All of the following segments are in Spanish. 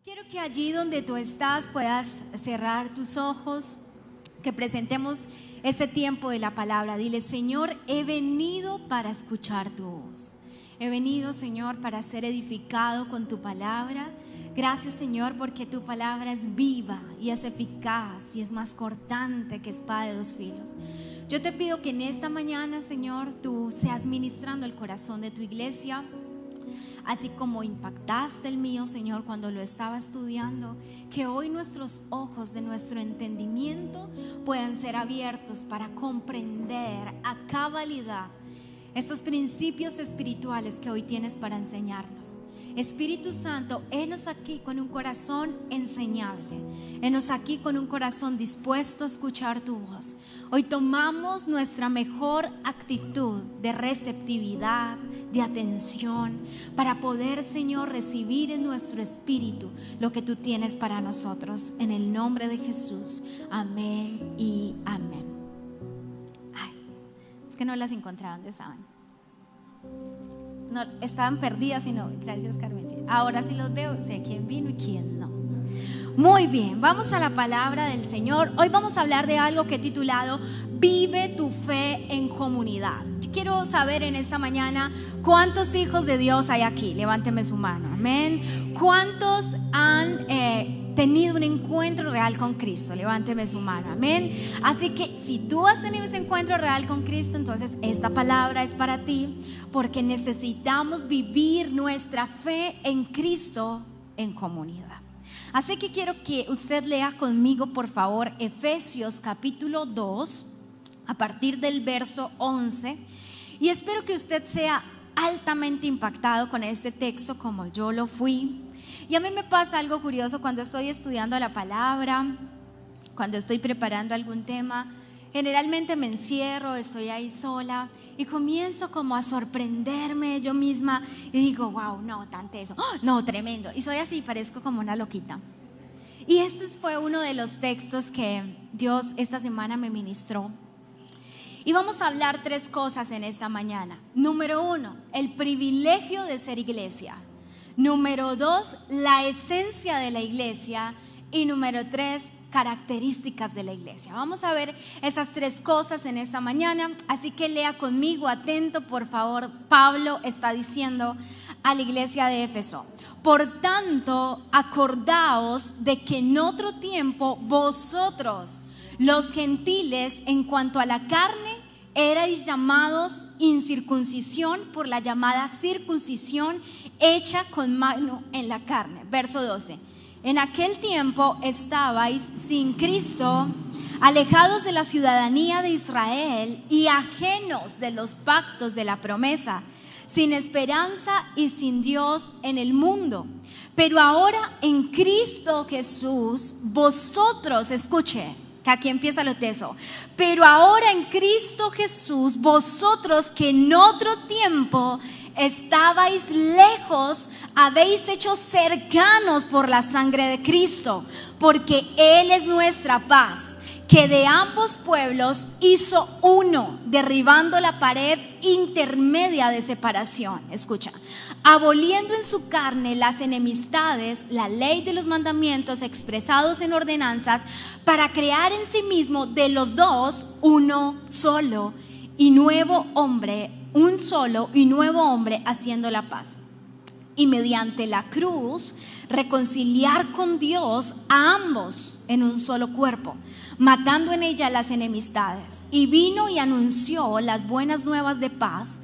Quiero que allí donde tú estás puedas cerrar tus ojos, que presentemos este tiempo de la palabra. Dile: Señor, he venido para escuchar tu voz. He venido, Señor, para ser edificado con tu palabra. Gracias, Señor, porque tu palabra es viva y es eficaz y es más cortante que espada de dos filos. Yo te pido que en esta mañana, Señor, tú seas ministrando el corazón de tu iglesia, así como impactaste el mío, Señor, cuando lo estaba estudiando. Que hoy nuestros ojos de nuestro entendimiento puedan ser abiertos para comprender a cabalidad estos principios espirituales que hoy tienes para enseñarnos. Espíritu Santo, henos aquí con un corazón enseñable, henos aquí con un corazón dispuesto a escuchar tu voz. Hoy tomamos nuestra mejor actitud de receptividad, de atención, para poder, Señor, recibir en nuestro espíritu lo que tú tienes para nosotros. En el nombre de Jesús, amén y amén. Ay, es que no las encontraba. ¿Dónde estaban? No, estaban perdidas, sino, gracias, Carmen. Ahora sí los veo, sé quién vino y quién no. Muy bien, vamos a la palabra del Señor. Hoy vamos a hablar de algo que he titulado Vive tu fe en comunidad. Yo quiero saber en esta mañana cuántos hijos de Dios hay aquí. Levánteme su mano, amén. ¿Cuántos han tenido un encuentro real con Cristo? Levánteme su mano, amén. Así que si tú has tenido ese encuentro real con Cristo, entonces esta palabra es para ti, porque necesitamos vivir nuestra fe en Cristo en comunidad. Así que quiero que usted lea conmigo, por favor, Efesios capítulo 2, a partir del verso 11, y espero que usted sea altamente impactado con este texto como yo lo fui. Y a mí me pasa algo curioso cuando estoy estudiando la palabra, cuando estoy preparando algún tema. Generalmente me encierro, estoy ahí sola y comienzo como a sorprenderme yo misma y digo: wow, no, tanto eso, ¡oh, no, tremendo! Y soy así, parezco como una loquita. Y este fue uno de los textos que Dios esta semana me ministró. Y vamos a hablar tres cosas en esta mañana. Número 1, el privilegio de ser iglesia. Número 2, la esencia de la iglesia. Y número 3, características de la iglesia. Vamos a ver esas tres cosas en esta mañana, así que lea conmigo, atento, por favor. Pablo está diciendo a la iglesia de Éfeso: por tanto, acordaos de que en otro tiempo vosotros, los gentiles, en cuanto a la carne, erais llamados incircuncisión por la llamada circuncisión hecha con mano en la carne. Verso 12. En aquel tiempo estabais sin Cristo, alejados de la ciudadanía de Israel y ajenos de los pactos de la promesa, sin esperanza y sin Dios en el mundo. Pero ahora en Cristo Jesús, vosotros, escuche, que aquí empieza lo teso. Pero ahora en Cristo Jesús, vosotros que en otro tiempo estabais lejos, habéis hecho cercanos por la sangre de Cristo, porque Él es nuestra paz, que de ambos pueblos hizo uno, derribando la pared intermedia de separación. Escucha: aboliendo en su carne las enemistades, la ley de los mandamientos expresados en ordenanzas, para crear en sí mismo de los dos uno solo y nuevo hombre, un solo y nuevo hombre, haciendo la paz. Y mediante la cruz reconciliar con Dios a ambos en un solo cuerpo, matando en ella las enemistades. Y vino y anunció las buenas nuevas de paz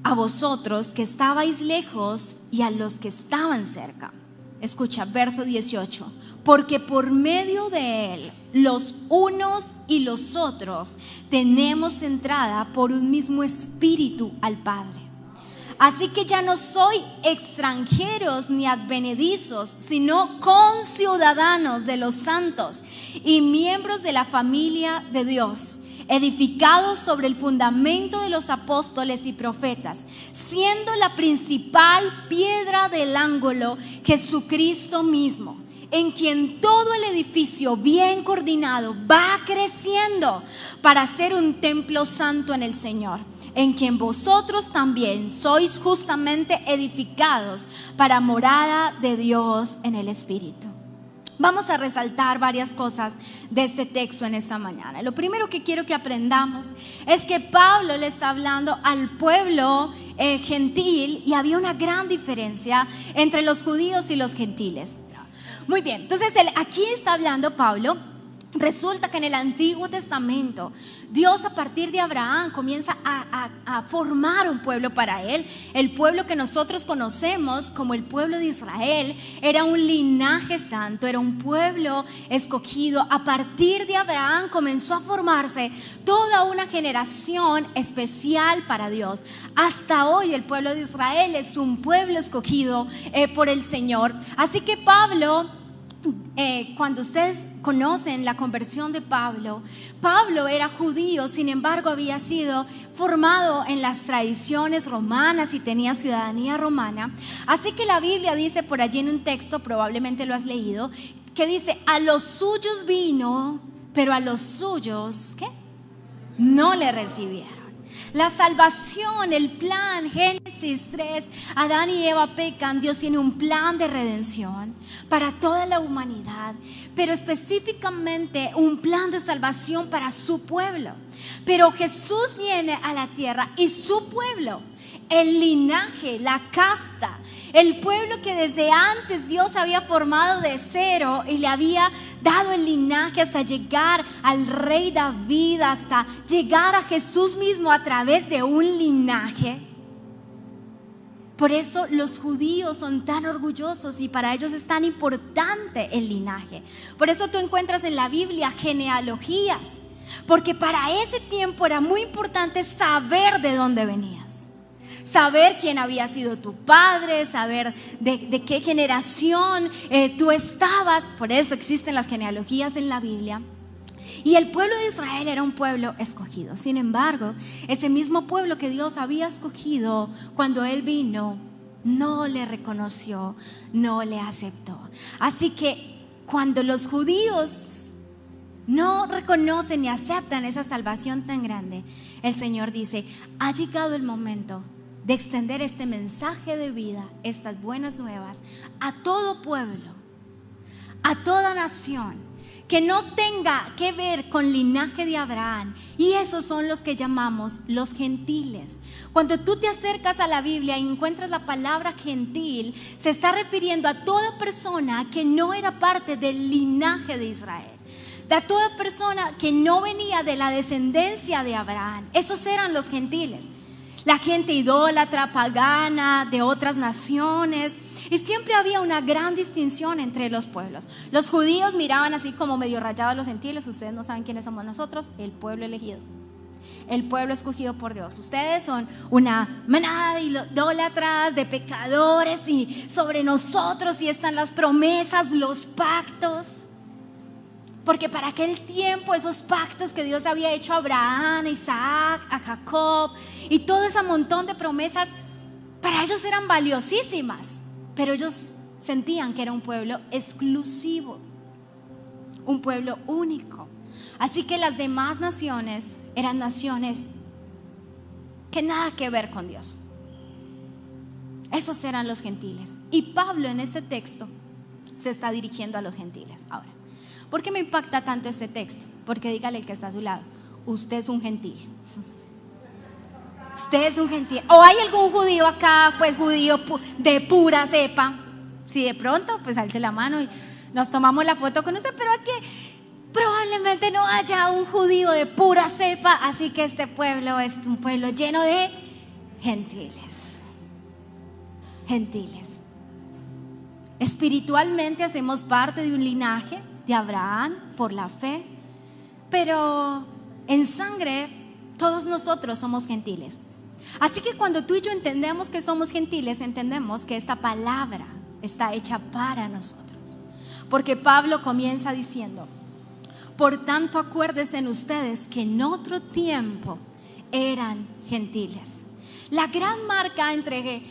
a vosotros que estabais lejos y a los que estaban cerca. Escucha, verso 18. Porque por medio de Él, los unos y los otros, tenemos entrada por un mismo espíritu al Padre. Así que ya no soy extranjeros ni advenedizos, sino conciudadanos de los santos y miembros de la familia de Dios, edificados sobre el fundamento de los apóstoles y profetas, siendo la principal piedra del ángulo Jesucristo mismo, en quien todo el edificio bien coordinado va creciendo para ser un templo santo en el Señor. en quien vosotros también sois justamente edificados para morada de Dios en el Espíritu. Vamos a resaltar varias cosas de este texto en esta mañana. Lo primero que quiero que aprendamos es que Pablo le está hablando al pueblo gentil, y había una gran diferencia entre los judíos y los gentiles. Muy bien, entonces aquí está hablando Pablo. Resulta que en el Antiguo Testamento Dios, a partir de Abraham, comienza a formar un pueblo para él. El pueblo que nosotros conocemos como el pueblo de Israel era un linaje santo, era un pueblo escogido. A partir de Abraham comenzó a formarse toda una generación especial para Dios. Hasta hoy el pueblo de Israel es un pueblo escogido por el Señor. Así que Pablo, cuando ustedes conocen la conversión de Pablo, Pablo era judío, sin embargo había sido formado en las tradiciones romanas y tenía ciudadanía romana. Así que la Biblia dice por allí en un texto, probablemente lo has leído, que dice: a los suyos vino, pero a los suyos, ¿qué? No le recibieron. La salvación, el plan, Génesis 3, Adán y Eva pecan, Dios tiene un plan de redención para toda la humanidad, pero específicamente un plan de salvación para su pueblo. Pero Jesús viene a la tierra y su pueblo, el linaje, la casta, el pueblo que desde antes Dios había formado de cero y le había dado el linaje hasta llegar al rey David, hasta llegar a Jesús mismo a través de un linaje. Por eso los judíos son tan orgullosos y para ellos es tan importante el linaje. Por eso tú encuentras en la Biblia genealogías, porque para ese tiempo era muy importante saber de dónde venías, saber quién había sido tu padre, saber de qué generación tú estabas. Por eso existen las genealogías en la Biblia. Y el pueblo de Israel era un pueblo escogido. Sin embargo, ese mismo pueblo que Dios había escogido, cuando Él vino, no le reconoció, no le aceptó. Así que cuando los judíos no reconocen ni aceptan esa salvación tan grande, el Señor dice: ha llegado el momento de extender este mensaje de vida, estas buenas nuevas, a todo pueblo, a toda nación que no tenga que ver con linaje de Abraham. Y esos son los que llamamos los gentiles. Cuando tú te acercas a la Biblia y encuentras la palabra gentil, se está refiriendo a toda persona que no era parte del linaje de Israel, de toda persona que no venía de la descendencia de Abraham. Esos eran los gentiles, la gente idólatra, pagana, de otras naciones. Y siempre había una gran distinción entre los pueblos. Los judíos miraban así como medio rayados a los gentiles. Ustedes no saben quiénes somos nosotros, el pueblo elegido, el pueblo escogido por Dios. Ustedes son una manada de idólatras, de pecadores, y sobre nosotros sí están las promesas, los pactos. Porque para aquel tiempo esos pactos que Dios había hecho a Abraham, a Isaac, a Jacob y todo ese montón de promesas, para ellos eran valiosísimas. Pero ellos sentían que era un pueblo exclusivo, un pueblo único. Así que las demás naciones eran naciones que nada que ver con Dios. Esos eran los gentiles. Y Pablo en ese texto se está dirigiendo a los gentiles. Ahora, ¿por qué me impacta tanto este texto? Porque dígale el que está a su lado: usted es un gentil. Usted es un gentil. ¿O hay algún judío acá, pues judío de pura cepa? Si de pronto, pues alce la mano y nos tomamos la foto con usted. Pero aquí probablemente no haya un judío de pura cepa. Así que este pueblo es un pueblo lleno de gentiles. Gentiles. Espiritualmente hacemos parte de un linaje de Abraham por la fe, pero en sangre todos nosotros somos gentiles. Así que cuando tú y yo entendemos que somos gentiles, entendemos que esta palabra está hecha para nosotros. Porque Pablo comienza diciendo: por tanto acuérdense en ustedes que en otro tiempo eran gentiles. La gran marca entre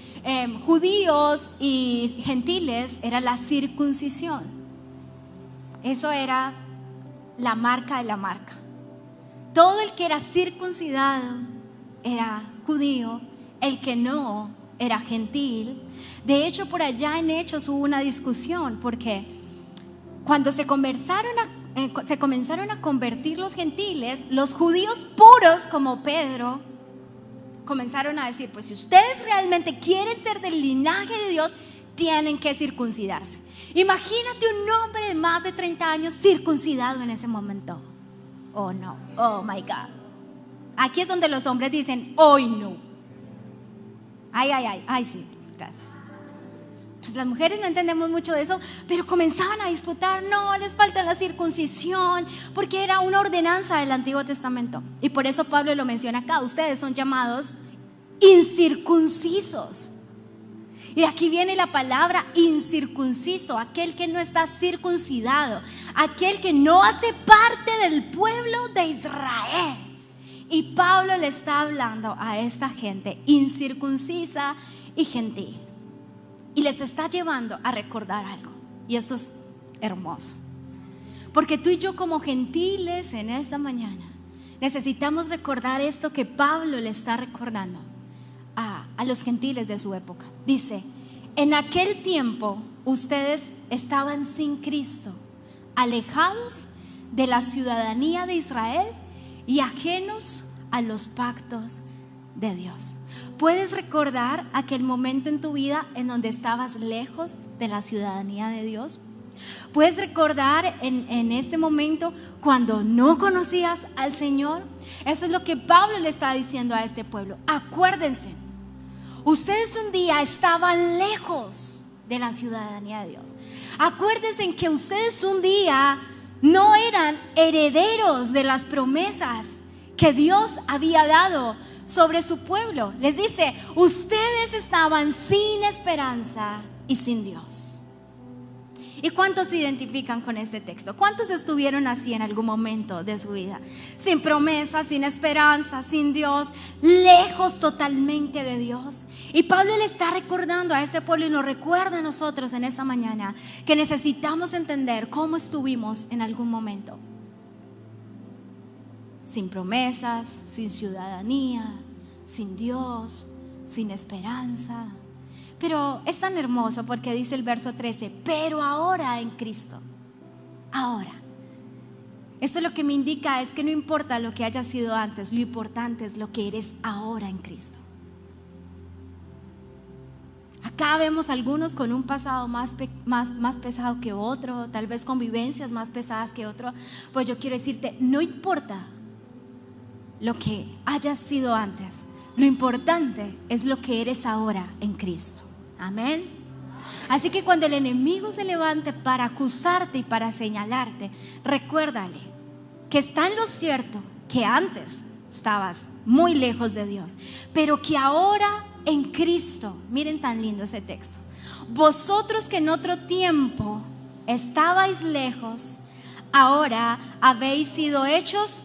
judíos y gentiles era la circuncisión. Eso era la marca de la marca. Todo el que era circuncidado era judío, el que no era gentil. De hecho, por allá en Hechos hubo una discusión, porque cuando se comenzaron a convertir los gentiles, los judíos puros como Pedro comenzaron a decir: pues si ustedes realmente quieren ser del linaje de Dios, tienen que circuncidarse. Imagínate un hombre de más de 30 años circuncidado en ese momento. Oh no, oh my God. Aquí es donde los hombres dicen: hoy no. Ay, sí, gracias. Pues las mujeres no entendemos mucho de eso, pero comenzaban a disputar: no, les falta la circuncisión, porque era una ordenanza del Antiguo Testamento. Y por eso Pablo lo menciona acá: ustedes son llamados incircuncisos. Y aquí viene la palabra incircunciso, aquel que no está circuncidado, aquel que no hace parte del pueblo de Israel. Y Pablo le está hablando a esta gente incircuncisa y gentil, y les está llevando a recordar algo. Y eso es hermoso, porque tú y yo como gentiles en esta mañana necesitamos recordar esto que Pablo le está recordando a los gentiles de su época. Dice: en aquel tiempo ustedes estaban sin Cristo, alejados de la ciudadanía de Israel y ajenos a los pactos de Dios. ¿Puedes recordar aquel momento en tu vida en donde estabas lejos de la ciudadanía de Dios? ¿Puedes recordar en este momento cuando no conocías al Señor? Eso es lo que Pablo le está diciendo a este pueblo. Acuérdense, ustedes un día estaban lejos de la ciudadanía de Dios. Acuérdense que ustedes un día no eran herederos de las promesas que Dios había dado sobre su pueblo. Les dice: ustedes estaban sin esperanza y sin Dios. ¿Y cuántos se identifican con este texto? ¿Cuántos estuvieron así en algún momento de su vida? Sin promesa, sin esperanza, sin Dios, lejos totalmente de Dios. Y Pablo le está recordando a este pueblo, y nos recuerda a nosotros en esta mañana, que necesitamos entender cómo estuvimos en algún momento. Sin promesas, sin ciudadanía, sin Dios, sin esperanza. Pero es tan hermoso porque dice el verso 13: pero ahora en Cristo. Ahora. Esto lo que me indica es que no importa lo que haya sido antes, lo importante es lo que eres ahora en Cristo. Acá vemos algunos con un pasado más pesado que otro, tal vez con vivencias más pesadas que otro. Pues yo quiero decirte: no importa lo que hayas sido antes, lo importante es lo que eres ahora en Cristo. Amén. Así que cuando el enemigo se levante para acusarte y para señalarte, recuérdale que está en lo cierto, que antes estabas muy lejos de Dios, pero que ahora en Cristo, miren tan lindo ese texto: vosotros que en otro tiempo estabais lejos, ahora habéis sido hechos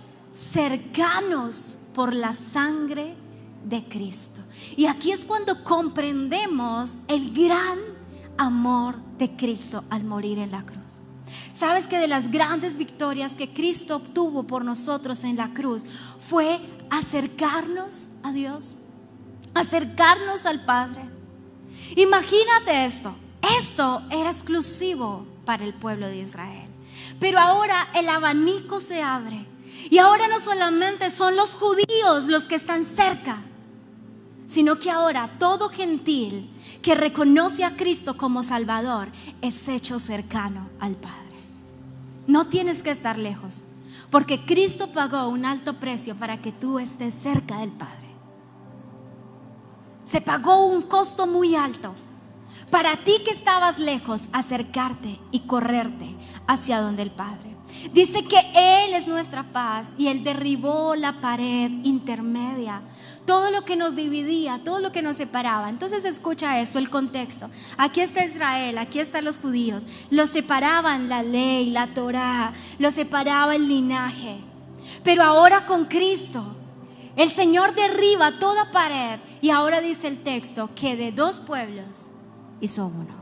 cercanos por la sangre de Cristo. Y aquí es cuando comprendemos el gran amor de Cristo al morir en la cruz. ¿Sabes que de las grandes victorias que Cristo obtuvo por nosotros en la cruz fue acercarnos a Dios, acercarnos al Padre? Imagínate esto era exclusivo para el pueblo de Israel, pero ahora el abanico se abre, y ahora no solamente son los judíos los que están cerca, sino que ahora todo gentil que reconoce a Cristo como Salvador es hecho cercano al Padre. No tienes que estar lejos, porque Cristo pagó un alto precio para que tú estés cerca del Padre. Se pagó un costo muy alto para ti que estabas lejos, acercarte y correrte hacia donde el Padre. Dice que Él es nuestra paz, y Él derribó la pared intermedia, todo lo que nos dividía, todo lo que nos separaba. Entonces escucha esto, el contexto. Aquí está Israel, aquí están los judíos. Los separaban la ley, la Torá, los separaba el linaje. Pero ahora con Cristo, el Señor derriba toda pared, y ahora dice el texto que de dos pueblos hizo uno.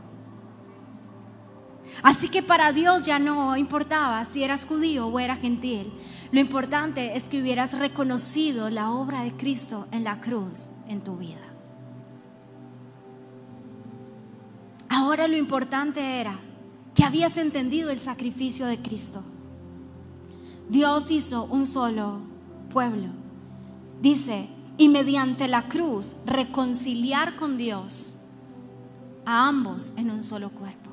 Así que para Dios ya no importaba si eras judío o eras gentil. Lo importante es que hubieras reconocido la obra de Cristo en la cruz en tu vida. Ahora lo importante era que habías entendido el sacrificio de Cristo. Dios hizo un solo pueblo. Dice, y mediante la cruz reconciliar con Dios a ambos en un solo cuerpo.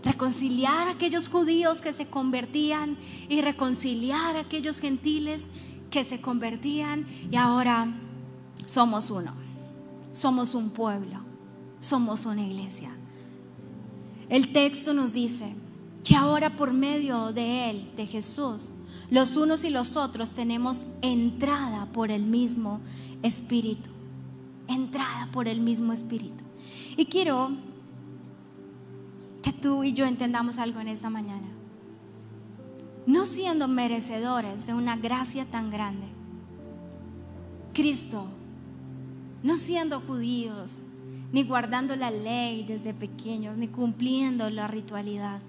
Reconciliar a aquellos judíos que se convertían y reconciliar a aquellos gentiles que se convertían, y ahora somos uno, somos un pueblo, somos una iglesia. El texto nos dice que ahora por medio de Él, de Jesús, los unos y los otros tenemos entrada por el mismo Espíritu, entrada por el mismo Espíritu. Y quiero que tú y yo entendamos algo en esta mañana. No siendo merecedores de una gracia tan grande, Cristo, no siendo judíos, ni guardando la ley desde pequeños, ni cumpliendo la ritualidad,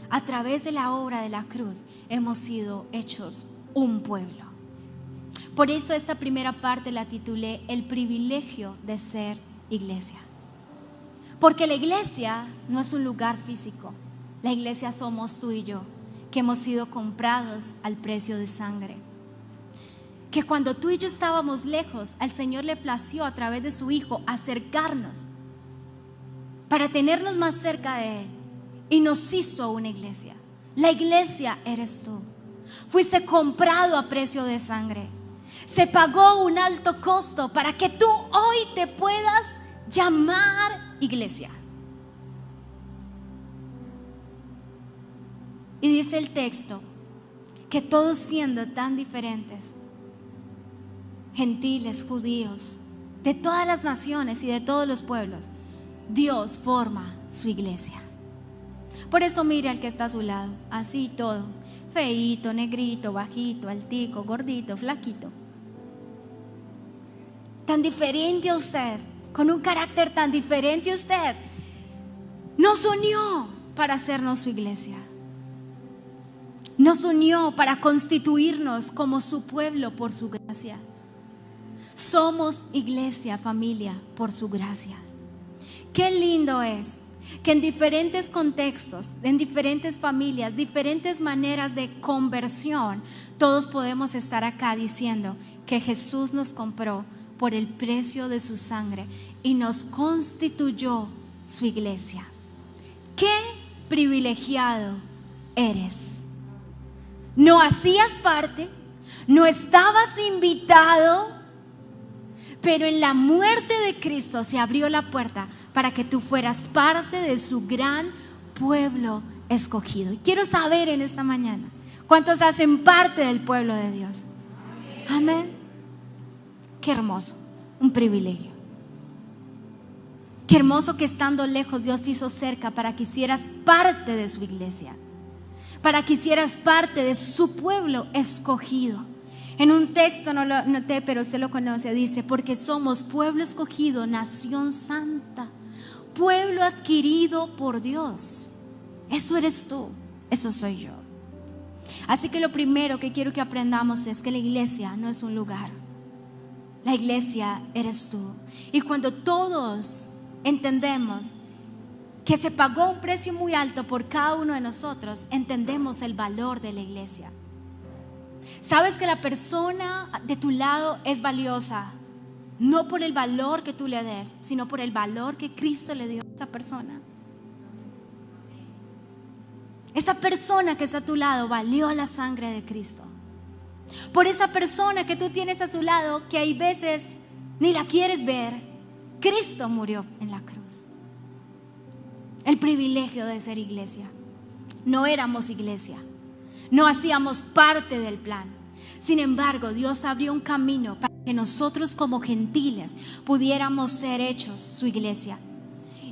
a través de la obra de la cruz hemos sido hechos un pueblo. Por eso esta primera parte la titulé El privilegio de ser iglesia. Porque la iglesia no es un lugar físico. La iglesia somos tú y yo, que hemos sido comprados al precio de sangre. Que cuando tú y yo estábamos lejos, al Señor le plació a través de su Hijo acercarnos para tenernos más cerca de Él, y nos hizo una iglesia. La iglesia eres tú. Fuiste comprado a precio de sangre. Se pagó un alto costo para que tú hoy te puedas llamar iglesia. Y dice el texto que todos siendo tan diferentes, gentiles, judíos, de todas las naciones y de todos los pueblos, Dios forma su iglesia. Por eso mire al que está a su lado, así todo, feíto, negrito, bajito, altico, gordito, flaquito, tan diferente a usted, con un carácter tan diferente a usted, nos unió para hacernos su iglesia. Nos unió para constituirnos como su pueblo por su gracia. Somos iglesia, familia, por su gracia. Qué lindo es que en diferentes contextos, en diferentes familias, diferentes maneras de conversión, todos podemos estar acá diciendo que Jesús nos compró por el precio de su sangre y nos constituyó su iglesia. ¡Qué privilegiado eres! No hacías parte, no estabas invitado, pero en la muerte de Cristo se abrió la puerta para que tú fueras parte de su gran pueblo escogido. Y quiero saber en esta mañana, ¿cuántos hacen parte del pueblo de Dios? Amén. Qué hermoso, un privilegio. Qué hermoso que estando lejos Dios te hizo cerca para que hicieras parte de su iglesia, para que hicieras parte de su pueblo escogido. En un texto, no lo noté, pero usted lo conoce, dice, porque somos pueblo escogido, nación santa, pueblo adquirido por Dios. Eso eres tú, eso soy yo. Así que lo primero que quiero que aprendamos es que la iglesia no es un lugar. La iglesia eres tú. Y cuando todos entendemos que se pagó un precio muy alto por cada uno de nosotros, entendemos el valor de la iglesia. Sabes que la persona de tu lado es valiosa, no por el valor que tú le des, sino por el valor que Cristo le dio a esa persona. Esa persona que está a tu lado valió la sangre de Cristo. Por esa persona que tú tienes a su lado, que hay veces ni la quieres ver, Cristo murió en la cruz. El privilegio de ser iglesia. No éramos iglesia, no hacíamos parte del plan. Sin embargo, Dios abrió un camino para que nosotros como gentiles pudiéramos ser hechos su iglesia.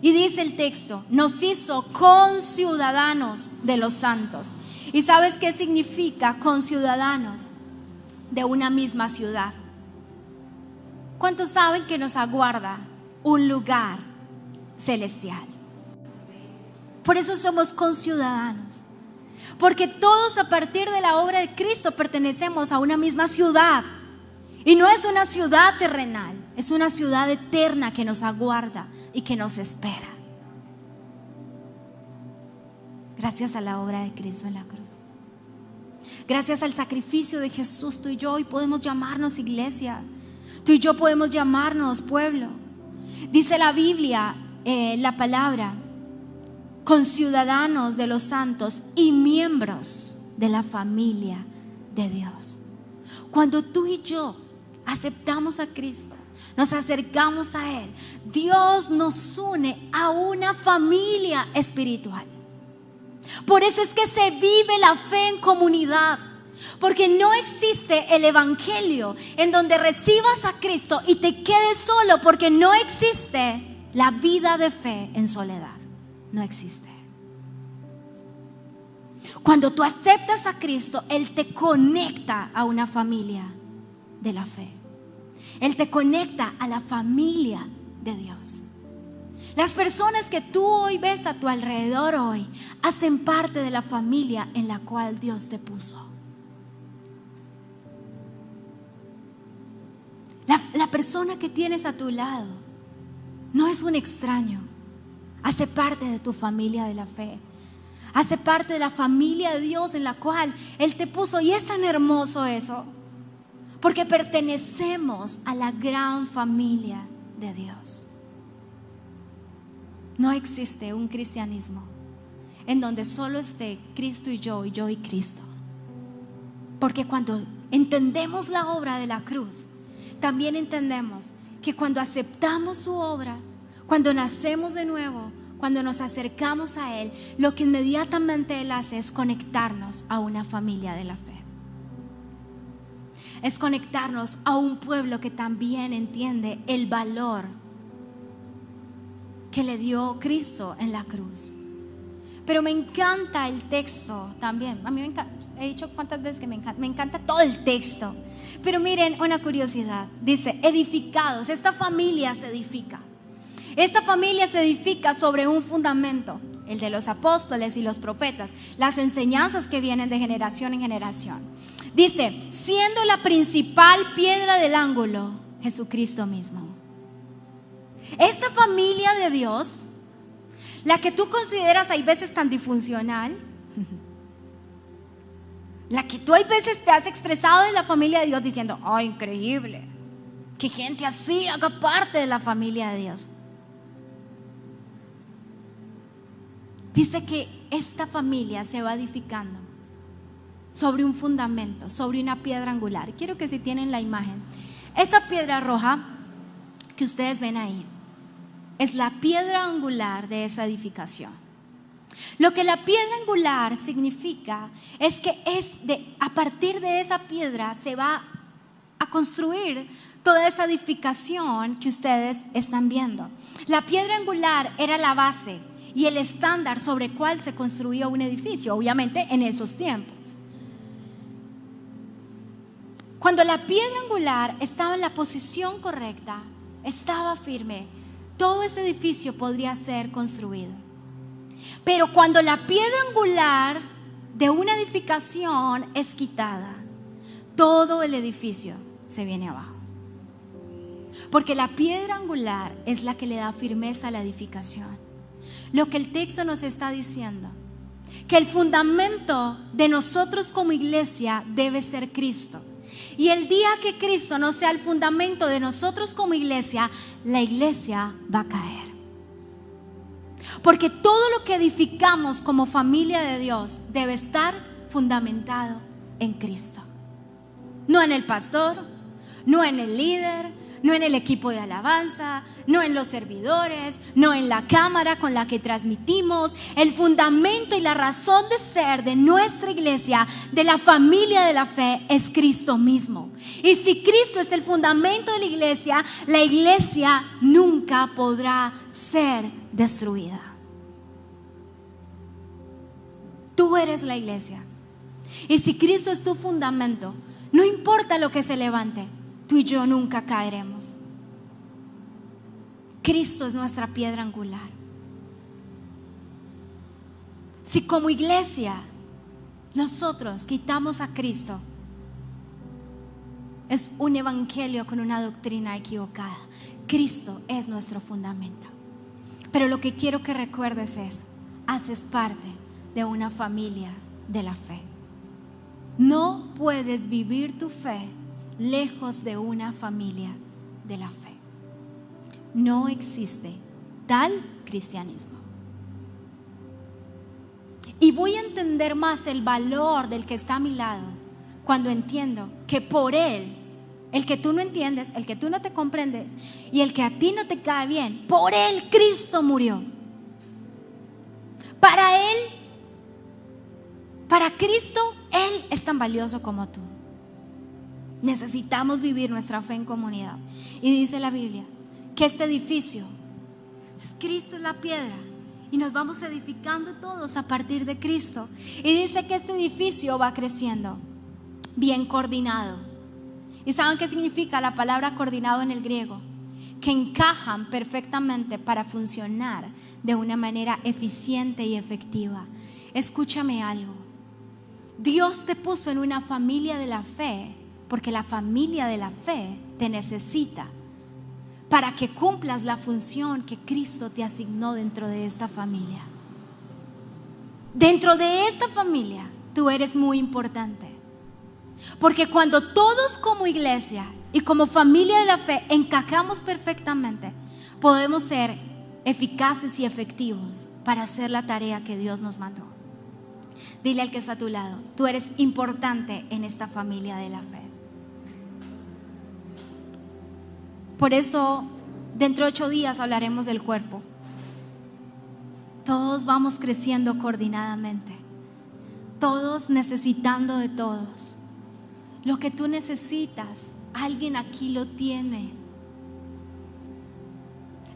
Y dice el texto, nos hizo conciudadanos de los santos. ¿Y sabes qué significa conciudadanos? De una misma ciudad. ¿Cuántos saben que nos aguarda un lugar celestial? Por eso somos conciudadanos. Porque todos a partir de la obra de Cristo pertenecemos a una misma ciudad. Y no es una ciudad terrenal, es una ciudad eterna que nos aguarda y que nos espera. Gracias a la obra de Cristo en la cruz. Gracias al sacrificio de Jesús, tú y yo hoy podemos llamarnos iglesia. Tú y yo podemos llamarnos pueblo. Dice la Biblia, la palabra, conciudadanos de los santos y miembros de la familia de Dios. Cuando tú y yo aceptamos a Cristo, nos acercamos a Él, Dios nos une a una familia espiritual. Por eso es que se vive la fe en comunidad, porque no existe el evangelio en donde recibas a Cristo y te quedes solo, porque no existe la vida de fe en soledad. No existe. Cuando tú aceptas a Cristo, Él te conecta a una familia de la fe. Él te conecta a la familia de Dios. Las personas que tú hoy ves a tu alrededor hoy hacen parte de la familia en la cual Dios te puso. La persona que tienes a tu lado no es un extraño. Hace parte de tu familia de la fe. Hace parte de la familia de Dios en la cual Él te puso. Y es tan hermoso eso, porque pertenecemos a la gran familia de Dios. No existe un cristianismo en donde solo esté Cristo y yo y Cristo. Porque cuando entendemos la obra de la cruz, también entendemos que cuando aceptamos su obra, cuando nacemos de nuevo, cuando nos acercamos a Él, lo que inmediatamente Él hace es conectarnos a una familia de la fe. Es conectarnos a un pueblo que también entiende el valor que le dio Cristo en la cruz. Pero me encanta el texto también. A mí me encanta, he dicho cuántas veces que me encanta todo el texto. Pero miren una curiosidad. Dice, edificados. Esta familia se edifica. Esta familia se edifica sobre un fundamento, el de los apóstoles y los profetas, las enseñanzas que vienen de generación en generación. Dice, siendo la principal piedra del ángulo, Jesucristo mismo. Esta familia de Dios, la que tú consideras hay veces tan disfuncional, la que tú hay veces te has expresado de la familia de Dios diciendo, oh, increíble, que gente así haga parte de la familia de Dios. Dice que esta familia se va edificando sobre un fundamento, sobre una piedra angular. Quiero que si tienen la imagen, esa piedra roja que ustedes ven ahí es la piedra angular de esa edificación. Lo que la piedra angular significa es que a partir de esa piedra se va a construir toda esa edificación que ustedes están viendo. La piedra angular era la base y el estándar sobre el cual se construía un edificio, obviamente en esos tiempos. Cuando la piedra angular estaba en la posición correcta, estaba firme, todo ese edificio podría ser construido. Pero cuando la piedra angular de una edificación es quitada, todo el edificio se viene abajo. Porque la piedra angular es la que le da firmeza a la edificación. Lo que el texto nos está diciendo, que el fundamento de nosotros como iglesia debe ser Cristo. Y el día que Cristo no sea el fundamento de nosotros como iglesia, la iglesia va a caer. Porque todo lo que edificamos como familia de Dios debe estar fundamentado en Cristo. No en el pastor, no en el líder, no en el equipo de alabanza, no en los servidores, no en la cámara con la que transmitimos. El fundamento y la razón de ser de nuestra iglesia, de la familia de la fe, es Cristo mismo. Y si Cristo es el fundamento de la iglesia nunca podrá ser destruida. Tú eres la iglesia. Y si Cristo es tu fundamento, no importa lo que se levante, tú y yo nunca caeremos. Cristo es nuestra piedra angular. Si como iglesia nosotros quitamos a Cristo, es un evangelio con una doctrina equivocada. Cristo es nuestro fundamento. Pero lo que quiero que recuerdes es: haces parte de una familia de la fe. No puedes vivir tu fe lejos de una familia de la fe. No existe tal cristianismo. Y voy a entender más el valor del que está a mi lado cuando entiendo que por Él, el que tú no entiendes, el que tú no te comprendes y el que a ti no te cae bien, por Él Cristo murió. Para Él, para Cristo, Él es tan valioso como tú. Necesitamos vivir nuestra fe en comunidad. Y dice la Biblia que este edificio, Cristo es la piedra, y nos vamos edificando todos a partir de Cristo. Y dice que este edificio va creciendo bien coordinado. ¿Y saben qué significa la palabra coordinado en el griego? Que encajan perfectamente para funcionar de una manera eficiente y efectiva. Escúchame algo: Dios te puso en una familia de la fe porque la familia de la fe te necesita para que cumplas la función que Cristo te asignó dentro de esta familia. Dentro de esta familia tú eres muy importante, porque cuando todos como iglesia y como familia de la fe encajamos perfectamente, podemos ser eficaces y efectivos para hacer la tarea que Dios nos mandó. Dile al que está a tu lado: tú eres importante en esta familia de la fe. Por eso, dentro de 8 días hablaremos del cuerpo. Todos vamos creciendo coordinadamente, todos necesitando de todos. Lo que tú necesitas, alguien aquí lo tiene.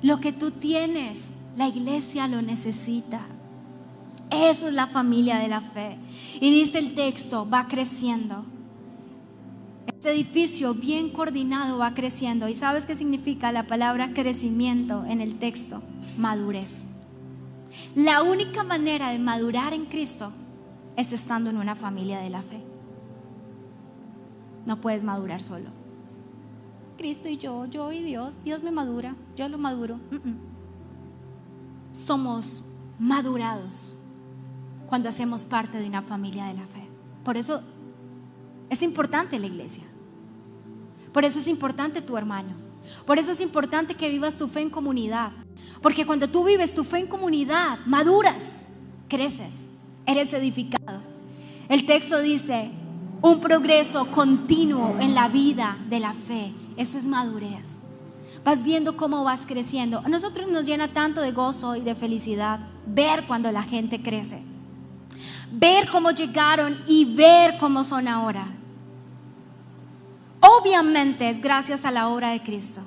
Lo que tú tienes, la iglesia lo necesita. Eso es la familia de la fe. Y dice el texto, va creciendo. Este edificio bien coordinado va creciendo. ¿Y sabes qué significa la palabra crecimiento en el texto? Madurez. La única manera de madurar en Cristo es estando en una familia de la fe. No puedes madurar solo. Cristo y yo y Dios. Dios me madura, yo lo maduro. Somos madurados cuando hacemos parte de una familia de la fe. Por eso es importante la iglesia. Por eso es importante tu hermano. Por eso es importante que vivas tu fe en comunidad. Porque cuando tú vives tu fe en comunidad, maduras, creces, eres edificado. El texto dice: un progreso continuo en la vida de la fe. Eso es madurez. Vas viendo cómo vas creciendo. A nosotros nos llena tanto de gozo y de felicidad ver cuando la gente crece, ver cómo llegaron y ver cómo son ahora. Obviamente es gracias a la obra de Cristo,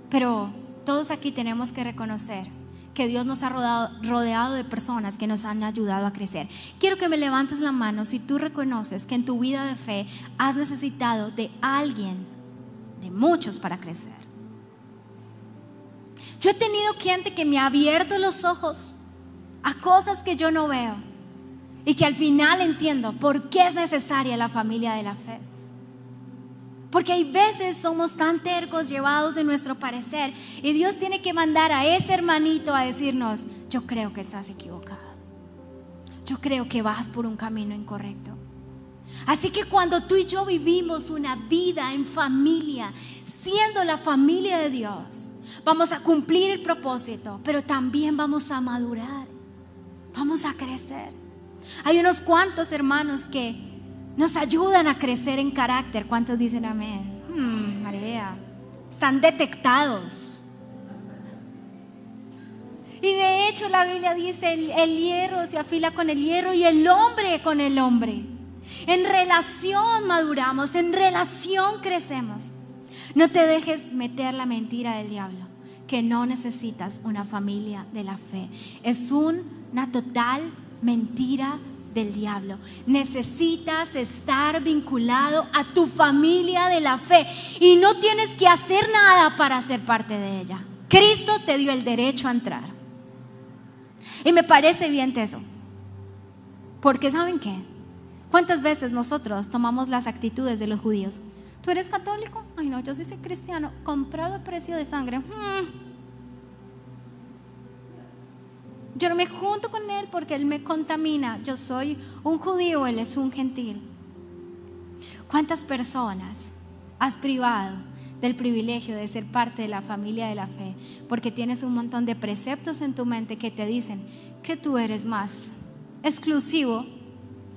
pero todos aquí tenemos que reconocer que Dios nos ha rodeado de personas que nos han ayudado a crecer. Quiero que me levantes la mano si tú reconoces que en tu vida de fe has necesitado de alguien, de muchos, para crecer. Yo he tenido gente que me ha abierto los ojos a cosas que yo no veo y que al final entiendo por qué es necesaria la familia de la fe. Porque hay veces somos tan tercos, llevados de nuestro parecer, y Dios tiene que mandar a ese hermanito a decirnos: yo creo que estás equivocado, yo creo que vas por un camino incorrecto. Así que cuando tú y yo vivimos una vida en familia, siendo la familia de Dios, vamos a cumplir el propósito, pero también vamos a madurar, vamos a crecer. Hay unos cuantos hermanos que nos ayudan a crecer en carácter. ¿Cuántos dicen amén? María, están detectados. Y de hecho la Biblia dice: el hierro se afila con el hierro y el hombre con el hombre. En relación maduramos, en relación crecemos. No te dejes meter la mentira del diablo, que no necesitas una familia de la fe. Es una total mentira del diablo. Necesitas estar vinculado a tu familia de la fe y no tienes que hacer nada para ser parte de ella. Cristo te dio el derecho a entrar. Y me parece bien eso. Porque ¿saben qué? ¿Cuántas veces nosotros tomamos las actitudes de los judíos? ¿Tú eres católico? Ay no, yo sí soy cristiano, comprado a precio de sangre. Yo no me junto con él porque él me contamina. Yo soy un judío, él es un gentil. ¿Cuántas personas has privado del privilegio de ser parte de la familia de la fe? Porque tienes un montón de preceptos en tu mente que te dicen que tú eres más exclusivo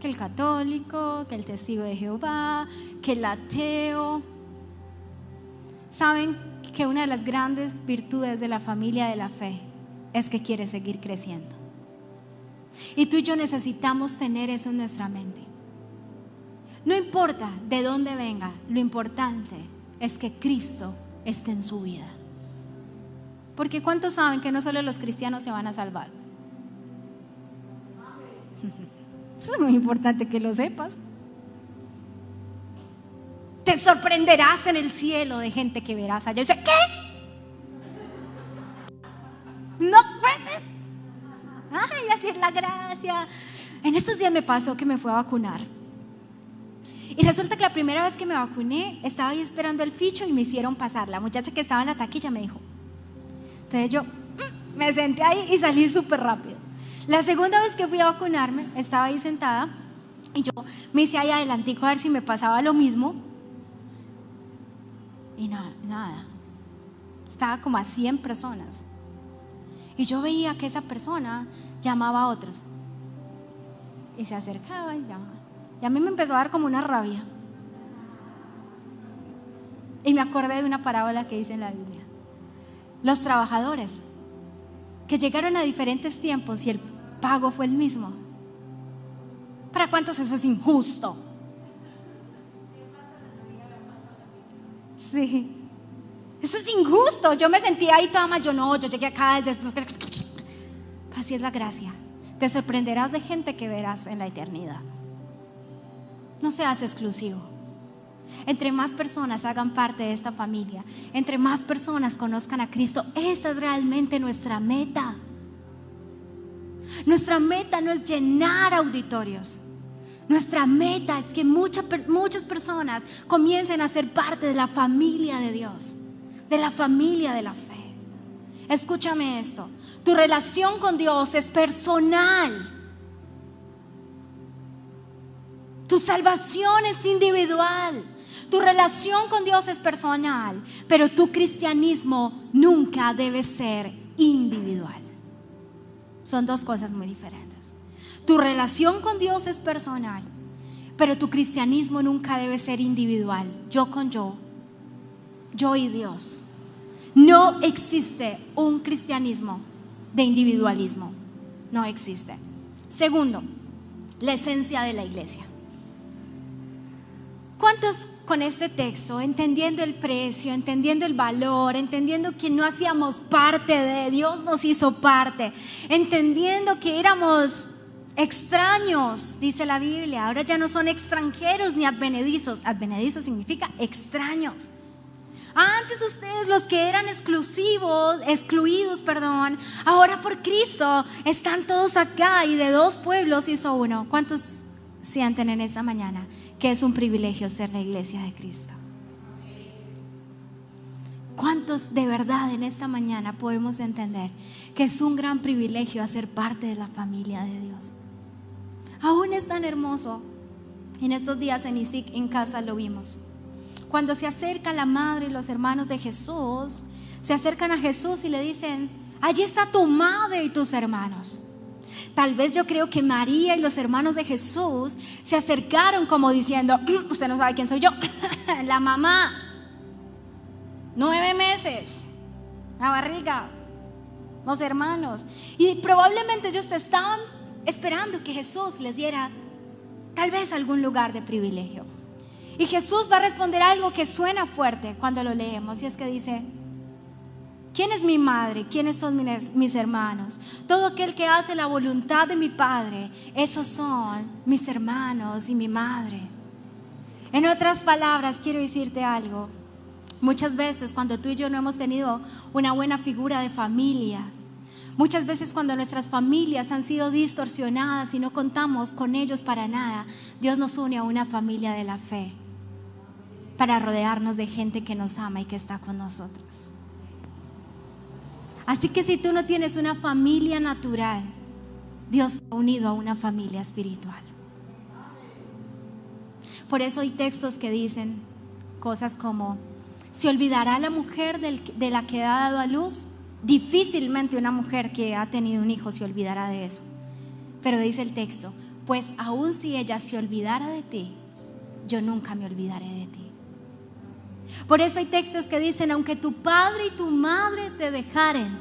que el católico, que el testigo de Jehová, que el ateo. ¿Saben que una de las grandes virtudes de la familia de la fe es que quiere seguir creciendo? Y tú y yo necesitamos tener eso en nuestra mente. No importa de dónde venga, lo importante es que Cristo esté en su vida. Porque ¿cuántos saben que no solo los cristianos se van a salvar? Eso es muy importante que lo sepas. Te sorprenderás en el cielo de gente que verás allá. Y dice, ¿qué? No, ay, así es la gracia. En estos días me pasó que me fui a vacunar. Y resulta que la primera vez que me vacuné, estaba ahí esperando el ficho y me hicieron pasar. La muchacha que estaba en la taquilla me dijo. Entonces yo me senté ahí y salí súper rápido. La segunda vez que fui a vacunarme, estaba ahí sentada y yo me hice ahí adelantico a ver si me pasaba lo mismo. Y nada. Estaba como a 100 personas. Y yo veía que esa persona llamaba a otros. Y se acercaba y llamaba. Y a mí me empezó a dar como una rabia. Y me acordé de una parábola que dice en la Biblia. Los trabajadores que llegaron a diferentes tiempos y el pago fue el mismo. ¿Para cuántos eso es injusto? Sí. Eso es injusto. Yo me sentía ahí toda mal. Yo llegué acá desde... Así es la gracia. Te sorprenderás de gente que verás en la eternidad. No seas exclusivo. Entre más personas hagan parte de esta familia, entre más personas conozcan a Cristo, esa es realmente nuestra meta. Nuestra meta no es llenar auditorios. Nuestra meta es que muchas personas comiencen a ser parte de la familia de Dios, de la familia de la fe. Escúchame esto, tu relación con Dios es personal. Tu salvación es individual. Tu relación con Dios es personal, pero tu cristianismo nunca debe ser individual. Son dos cosas muy diferentes. Tu relación con Dios es personal, pero tu cristianismo nunca debe ser individual. Yo con yo y Dios. No existe un cristianismo de individualismo. No existe. Segundo, la esencia de la iglesia. ¿Cuántos con este texto, entendiendo el precio, entendiendo el valor, entendiendo que no hacíamos parte de Dios, nos hizo parte, entendiendo que éramos extraños, dice la Biblia, ahora ya no son extranjeros ni advenedizos? Advenedizos significa extraños. Antes ustedes, los que eran excluidos, ahora por Cristo están todos acá y de dos pueblos hizo uno. ¿Cuántos sienten en esta mañana que es un privilegio ser la iglesia de Cristo? ¿Cuántos de verdad en esta mañana podemos entender que es un gran privilegio hacer parte de la familia de Dios? Aún es tan hermoso. En estos días en ISIC en casa lo vimos. Cuando se acerca la madre y los hermanos de Jesús, se acercan a Jesús y le dicen: allí está tu madre y tus hermanos. Tal vez yo creo que María y los hermanos de Jesús se acercaron como diciendo: usted no sabe quién soy yo. La mamá, 9 meses, la barriga, los hermanos. Y probablemente ellos estaban esperando que Jesús les diera tal vez algún lugar de privilegio. Y Jesús va a responder algo que suena fuerte cuando lo leemos, y es que dice: ¿quién es mi madre? ¿Quiénes son mis hermanos? Todo aquel que hace la voluntad de mi Padre, esos son mis hermanos y mi madre. En otras palabras, quiero decirte algo. Muchas veces cuando tú y yo no hemos tenido una buena figura de familia, Muchas veces cuando nuestras familias han sido distorsionadas y no contamos con ellos para nada, Dios nos une a una familia de la fe para rodearnos de gente que nos ama y que está con nosotros. Así que si tú no tienes una familia natural, Dios te ha unido a una familia espiritual. Por eso hay textos que dicen cosas como: ¿se olvidará la mujer de la que ha dado a luz? Difícilmente una mujer que ha tenido un hijo se olvidará de eso. Pero dice el texto: pues aun si ella se olvidara de ti, yo nunca me olvidaré de ti. Por eso hay textos que dicen: aunque tu padre y tu madre te dejaren,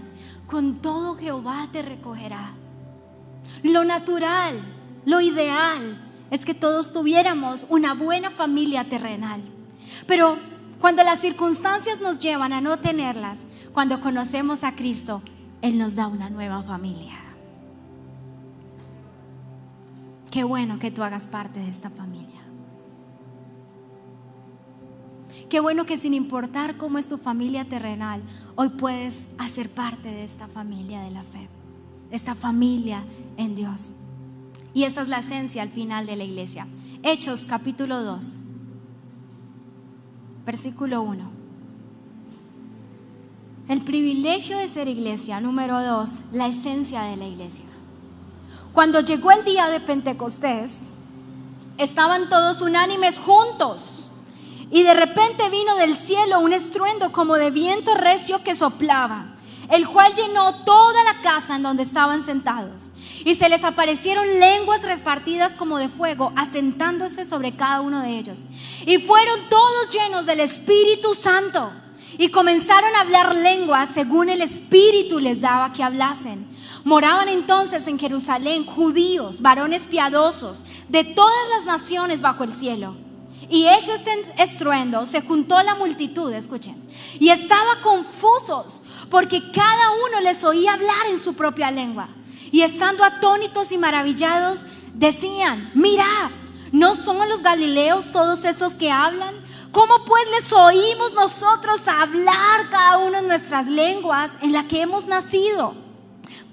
con todo Jehová te recogerá. Lo natural, lo ideal es que todos tuviéramos una buena familia terrenal. Pero cuando las circunstancias nos llevan a no tenerlas, cuando conocemos a Cristo, Él nos da una nueva familia. Qué bueno que tú hagas parte de esta familia. Qué bueno que sin importar cómo es tu familia terrenal, hoy puedes hacer parte de esta familia de la fe, esta familia en Dios. Y esa es la esencia al final de la iglesia. Hechos capítulo 2, versículo 1. El privilegio de ser iglesia. Número 2, la esencia de la iglesia. Cuando llegó el día de Pentecostés, estaban todos unánimes juntos, y de repente vino del cielo un estruendo como de viento recio que soplaba, el cual llenó toda la casa en donde estaban sentados. Y se les aparecieron lenguas repartidas como de fuego, asentándose sobre cada uno de ellos. Y fueron todos llenos del Espíritu Santo, y comenzaron a hablar lenguas según el Espíritu les daba que hablasen. Moraban entonces en Jerusalén judíos, varones piadosos, de todas las naciones bajo el cielo. Y hecho este estruendo, se juntó la multitud, escuchen, y estaba confusos, porque cada uno les oía hablar en su propia lengua. Y estando atónitos y maravillados, decían: mirad, ¿no son los galileos todos esos que hablan? ¿Cómo pues les oímos nosotros hablar cada uno en nuestras lenguas en la que hemos nacido?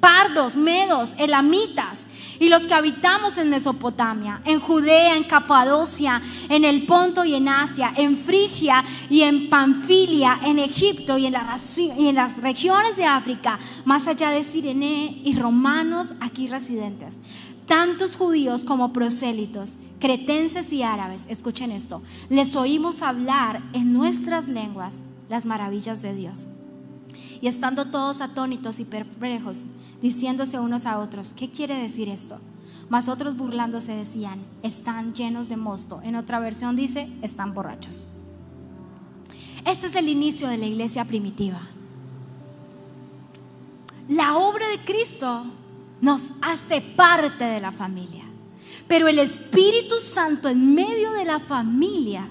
Pardos, medos, elamitas, y los que habitamos en Mesopotamia, en Judea, en Capadocia, en el Ponto y en Asia, en Frigia y en Panfilia, en Egipto y en las regiones de África, más allá de Cirene, y romanos aquí residentes, tantos judíos como prosélitos, cretenses y árabes. Escuchen esto: les oímos hablar en nuestras lenguas las maravillas de Dios. Y estando todos atónitos y perplejos, diciéndose unos a otros: ¿qué quiere decir esto? Mas otros burlándose decían: están llenos de mosto. En otra versión dice: están borrachos. Este es el inicio de la iglesia primitiva. La obra de Cristo nos hace parte de la familia, pero el Espíritu Santo en medio de la familia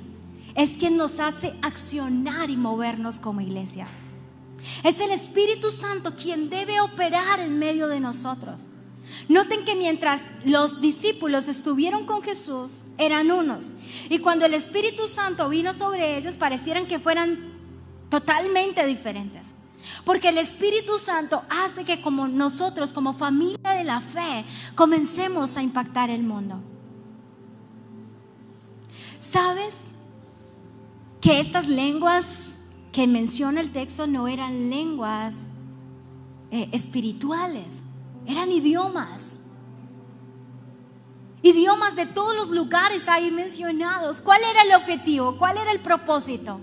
es quien nos hace accionar y movernos como iglesia. Es el Espíritu Santo quien debe operar en medio de nosotros. Noten que mientras los discípulos estuvieron con Jesús, eran unos, y cuando el Espíritu Santo vino sobre ellos, parecieran que fueran totalmente diferentes. Porque el Espíritu Santo hace que como nosotros, como familia de la fe, comencemos a impactar el mundo. ¿Sabes que estas lenguas que menciona el texto no eran lenguas espirituales? Eran idiomas. Idiomas de todos los lugares ahí mencionados. ¿Cuál era el objetivo? ¿Cuál era el propósito?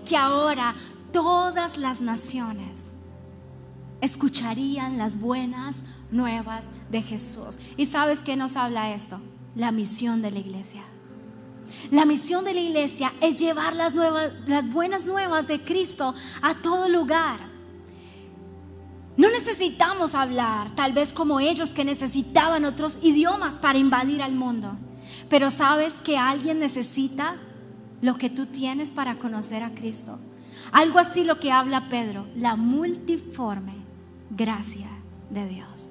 Que ahora todas las naciones escucharían las buenas nuevas de Jesús. ¿Y sabes qué nos habla esto? La misión de la iglesia. La misión de la iglesia es llevar las buenas nuevas de Cristo a todo lugar. No necesitamos hablar tal vez como ellos, que necesitaban otros idiomas para invadir al mundo. Pero sabes que alguien necesita lo que tú tienes para conocer a Cristo. Algo así lo que habla Pedro: la multiforme gracia de Dios.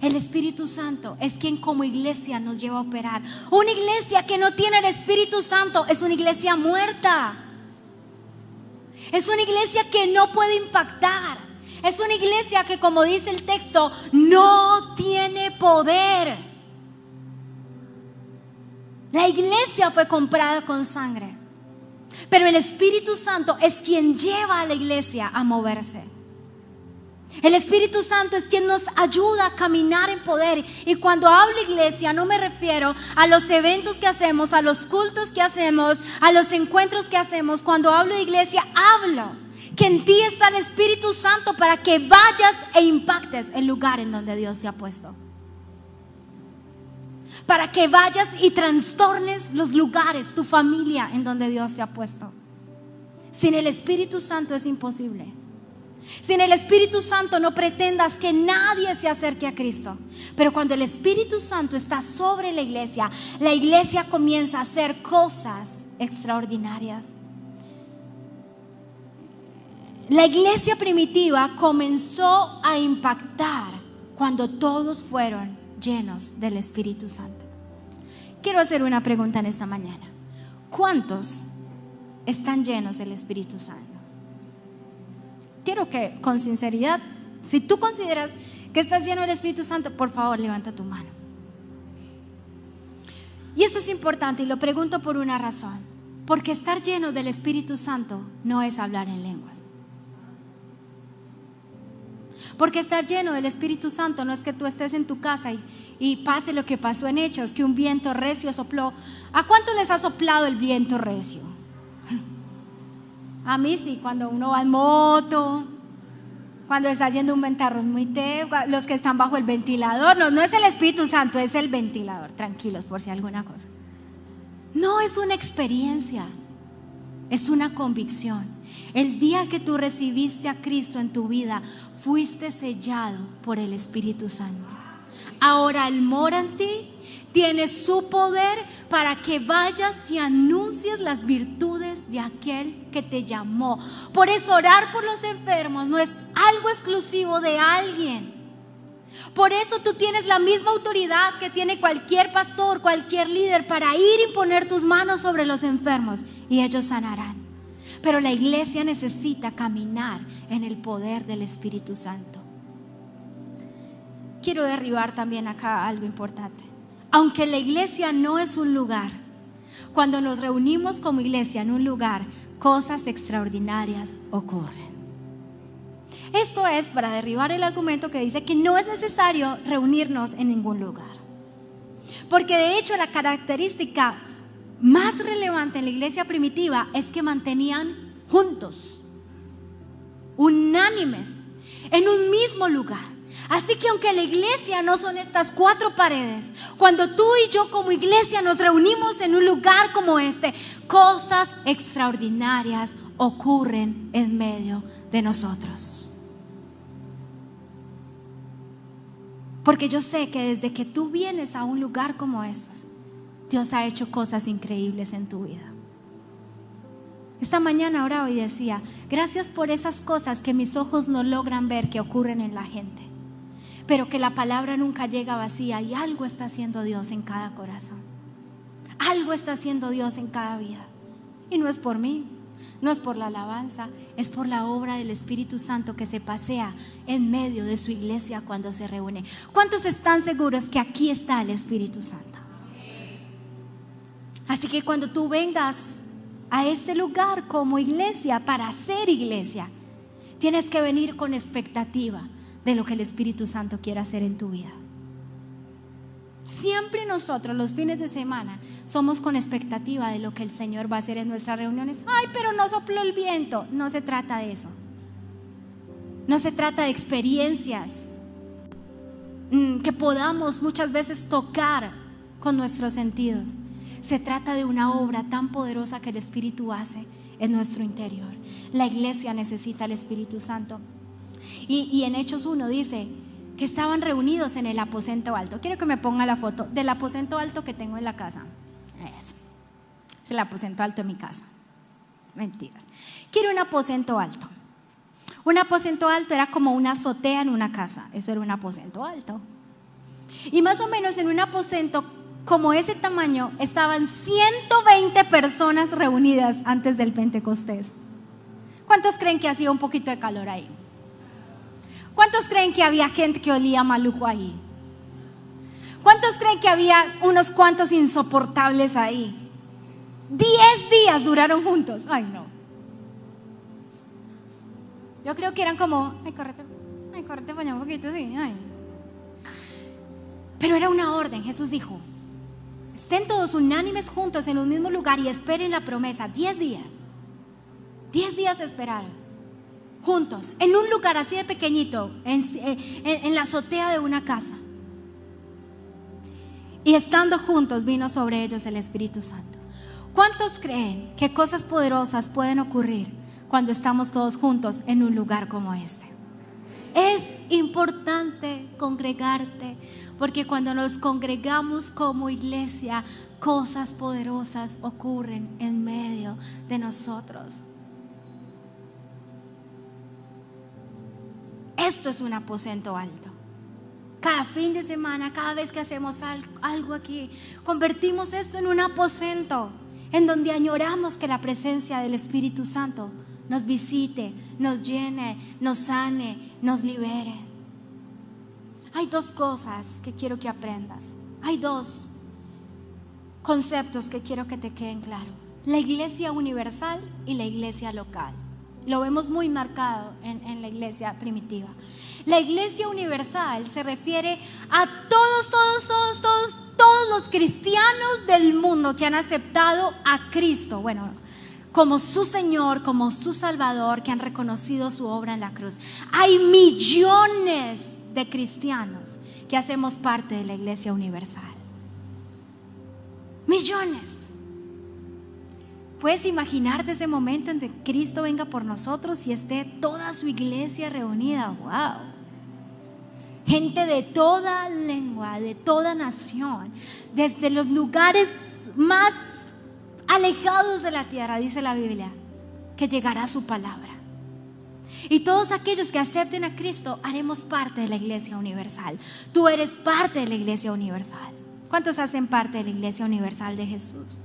El Espíritu Santo es quien como iglesia nos lleva a operar. Una iglesia que no tiene el Espíritu Santo es una iglesia muerta. Es una iglesia que no puede impactar. Es una iglesia que, como dice el texto, no tiene poder. La iglesia fue comprada con sangre, pero el Espíritu Santo es quien lleva a la iglesia a moverse. El Espíritu Santo es quien nos ayuda a caminar en poder. Y cuando hablo iglesia, no me refiero a los eventos que hacemos, a los cultos que hacemos, a los encuentros que hacemos. Cuando hablo de iglesia, hablo que en ti está el Espíritu Santo para que vayas e impactes el lugar en donde Dios te ha puesto. Para que vayas y trastornes los lugares, tu familia en donde Dios te ha puesto. Sin el Espíritu Santo es imposible. Sin el Espíritu Santo no pretendas que nadie se acerque a Cristo. Pero cuando el Espíritu Santo está sobre la iglesia comienza a hacer cosas extraordinarias. La iglesia primitiva comenzó a impactar cuando todos fueron llenos del Espíritu Santo. Quiero hacer una pregunta en esta mañana. ¿Cuántos están llenos del Espíritu Santo? Quiero que con sinceridad, si tú consideras que estás lleno del Espíritu Santo, por favor levanta tu mano. Y esto es importante y lo pregunto por una razón. Porque estar lleno del Espíritu Santo no es hablar en lenguas. Porque estar lleno del Espíritu Santo no es que tú estés en tu casa y pase lo que pasó en Hechos, que un viento recio sopló. ¿A cuántos les ha soplado el viento recio? A mí sí, cuando uno va en moto, cuando está haciendo un ventarrón muy los que están bajo el ventilador. No es el Espíritu Santo, es el ventilador. Tranquilos por si alguna cosa. No es una experiencia, es una convicción. El día que tú recibiste a Cristo en tu vida, fuiste sellado por el Espíritu Santo. Ahora Él mora en ti, tiene su poder para que vayas y anuncies las virtudes de aquel que te llamó. Por eso orar por los enfermos no es algo exclusivo de alguien. Por eso tú tienes la misma autoridad que tiene cualquier pastor, cualquier líder, para ir y poner tus manos sobre los enfermos y ellos sanarán. Pero la iglesia necesita caminar en el poder del Espíritu Santo. Quiero derribar también acá algo importante. Aunque la iglesia no es un lugar, cuando nos reunimos como iglesia en un lugar, cosas extraordinarias ocurren. Esto es para derribar el argumento que dice que no es necesario reunirnos en ningún lugar. Porque de hecho la característica más relevante en la iglesia primitiva es que mantenían juntos, unánimes, en un mismo lugar. Así que aunque la iglesia no son estas cuatro paredes, cuando tú y yo como iglesia nos reunimos en un lugar como este, cosas extraordinarias ocurren en medio de nosotros. Porque yo sé que desde que tú vienes a un lugar como estos, Dios ha hecho cosas increíbles en tu vida. Esta mañana oraba y decía: gracias por esas cosas que mis ojos no logran ver que ocurren en la gente, pero que la palabra nunca llega vacía y algo está haciendo Dios en cada corazón. Algo está haciendo Dios en cada vida. Y no es por mí, no es por la alabanza, es por la obra del Espíritu Santo que se pasea en medio de su iglesia cuando se reúne. ¿Cuántos están seguros que aquí está el Espíritu Santo? Así que cuando tú vengas a este lugar como iglesia, para ser iglesia, tienes que venir con expectativa de lo que el Espíritu Santo quiere hacer en tu vida. Siempre nosotros los fines de semana somos con expectativa de lo que el Señor va a hacer en nuestras reuniones. Ay, pero no sopló el viento. No se trata de eso. No se trata de experiencias que podamos muchas veces tocar con nuestros sentidos. Se trata de una obra tan poderosa que el Espíritu hace en nuestro interior. La iglesia necesita el Espíritu Santo. Y en Hechos 1 dice que estaban reunidos en el aposento alto. Quiero que me ponga la foto del aposento alto que tengo en la casa. Eso. Es el aposento alto de mi casa. Mentiras. Quiero un aposento alto. Un aposento alto era como una azotea en una casa. Eso era un aposento alto. Y más o menos en un aposento como ese tamaño estaban 120 personas reunidas antes del Pentecostés. ¿Cuántos creen que hacía un poquito de calor ahí? ¿Cuántos creen que había gente que olía maluco ahí? ¿Cuántos creen que había unos cuantos insoportables ahí? 10 días duraron juntos. Ay, no. Yo creo que eran como, ay, correte para allá un poquito, sí, ay. Pero era una orden. Jesús dijo: estén todos unánimes juntos en un mismo lugar y esperen la promesa. 10 días. 10 días esperaron juntos, en un lugar así de pequeñito, en la azotea de una casa. Y estando juntos vino sobre ellos el Espíritu Santo. ¿Cuántos creen que cosas poderosas pueden ocurrir cuando estamos todos juntos en un lugar como este? Es importante congregarte, porque cuando nos congregamos como iglesia, cosas poderosas ocurren en medio de nosotros. Esto es un aposento alto. Cada fin de semana, cada vez que hacemos algo aquí, convertimos esto en un aposento en donde añoramos que la presencia del Espíritu Santo nos visite, nos llene, nos sane, nos libere. Hay dos cosas que quiero que aprendas. Hay dos conceptos que quiero que te queden claros: la iglesia universal y la iglesia local. Lo vemos muy marcado en la iglesia primitiva. La iglesia universal se refiere a todos los cristianos del mundo que han aceptado a Cristo, bueno, como su Señor, como su Salvador, que han reconocido su obra en la cruz. Hay millones de cristianos que hacemos parte de la iglesia universal. Millones. ¿Puedes imaginarte ese momento en que Cristo venga por nosotros y esté toda su iglesia reunida? ¡Wow! Gente de toda lengua, de toda nación, desde los lugares más alejados de la tierra, dice la Biblia, que llegará su palabra. Y todos aquellos que acepten a Cristo haremos parte de la iglesia universal. Tú eres parte de la iglesia universal. ¿Cuántos hacen parte de la iglesia universal de Jesús?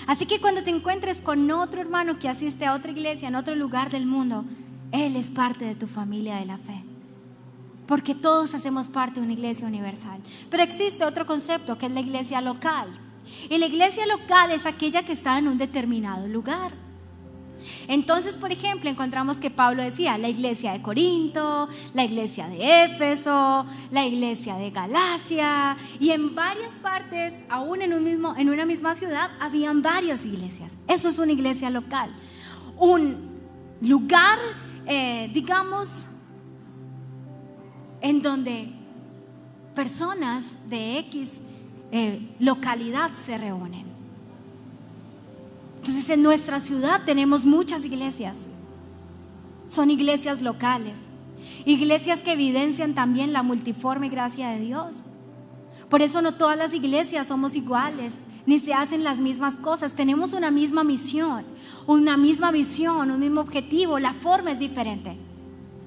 Así que cuando te encuentres con otro hermano que asiste a otra iglesia en otro lugar del mundo, él es parte de tu familia de la fe, porque todos hacemos parte de una iglesia universal. Pero existe otro concepto, que es la iglesia local. Y la iglesia local es aquella que está en un determinado lugar. Entonces, por ejemplo, encontramos que Pablo decía la iglesia de Corinto, la iglesia de Éfeso, la iglesia de Galacia, y en varias partes, aún en una misma ciudad, habían varias iglesias. Eso es una iglesia local, un lugar, digamos, en donde personas de X localidad se reúnen. Entonces, en nuestra ciudad tenemos muchas iglesias. Son iglesias locales, iglesias que evidencian también la multiforme gracia de Dios. Por eso no todas las iglesias somos iguales, ni se hacen las mismas cosas. Tenemos una misma misión, una misma visión, un mismo objetivo. La forma es diferente,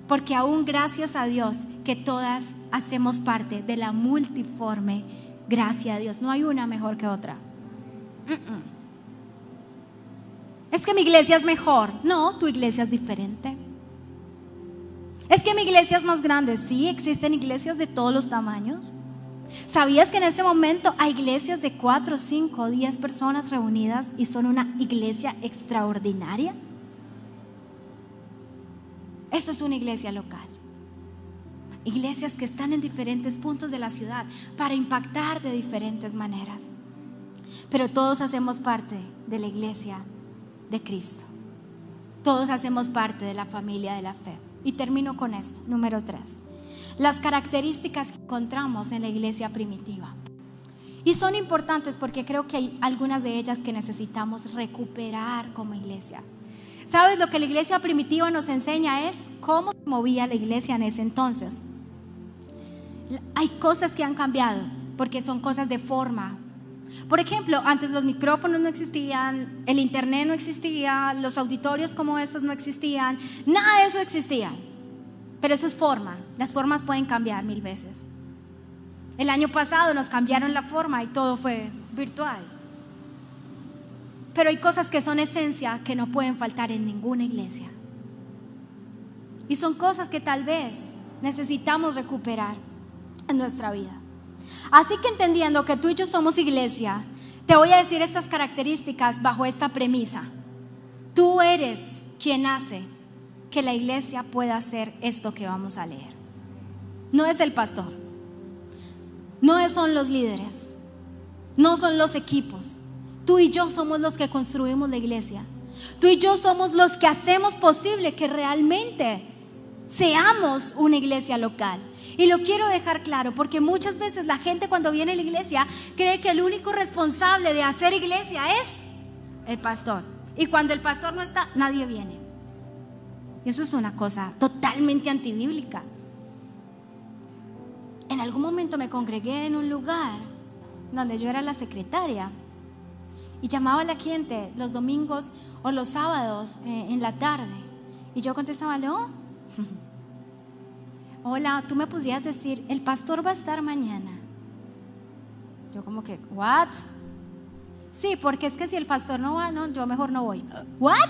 porque aún gracias a Dios que todas hacemos parte de la multiforme gracia de Dios. No hay una mejor que otra. Es que mi iglesia es mejor. No, tu iglesia es diferente. Es que mi iglesia es más grande. Sí, existen iglesias de todos los tamaños. ¿Sabías que en este momento hay iglesias de 4, 5, 10 personas reunidas y son una iglesia extraordinaria? Esto es una iglesia local. Iglesias que están en diferentes puntos de la ciudad para impactar de diferentes maneras. Pero todos hacemos parte de la iglesia de Cristo. Todos hacemos parte de la familia de la fe. Y termino con esto, número 3. Las características que encontramos en la iglesia primitiva. Y son importantes porque creo que hay algunas de ellas que necesitamos recuperar como iglesia. ¿Sabes? Lo que la iglesia primitiva nos enseña es cómo se movía la iglesia en ese entonces. Hay cosas que han cambiado porque son cosas de forma. Por ejemplo, antes los micrófonos no existían, el internet no existía, los auditorios como estos no existían, nada de eso existía. Pero eso es forma, las formas pueden cambiar 1000 veces. El año pasado nos cambiaron la forma y todo fue virtual. Pero hay cosas que son esencia que no pueden faltar en ninguna iglesia. Y son cosas que tal vez necesitamos recuperar en nuestra vida. Así que entendiendo que tú y yo somos iglesia, te voy a decir estas características bajo esta premisa. Tú eres quien hace que la iglesia pueda hacer esto que vamos a leer. No es el pastor, no son los líderes, no son los equipos. Tú y yo somos los que construimos la iglesia. Tú y yo somos los que hacemos posible que realmente seamos una iglesia local. Y lo quiero dejar claro porque muchas veces la gente cuando viene a la iglesia cree que el único responsable de hacer iglesia es el pastor. Y cuando el pastor no está, nadie viene. Y eso es una cosa totalmente antibíblica. En algún momento me congregué en un lugar donde yo era la secretaria y llamaba a la gente los domingos o los sábados en la tarde. Y yo contestaba, no. Hola, ¿tú me podrías decir, el pastor va a estar mañana? Yo como que, ¿what? Sí, porque es que si el pastor no va, no, yo mejor no voy. ¿What?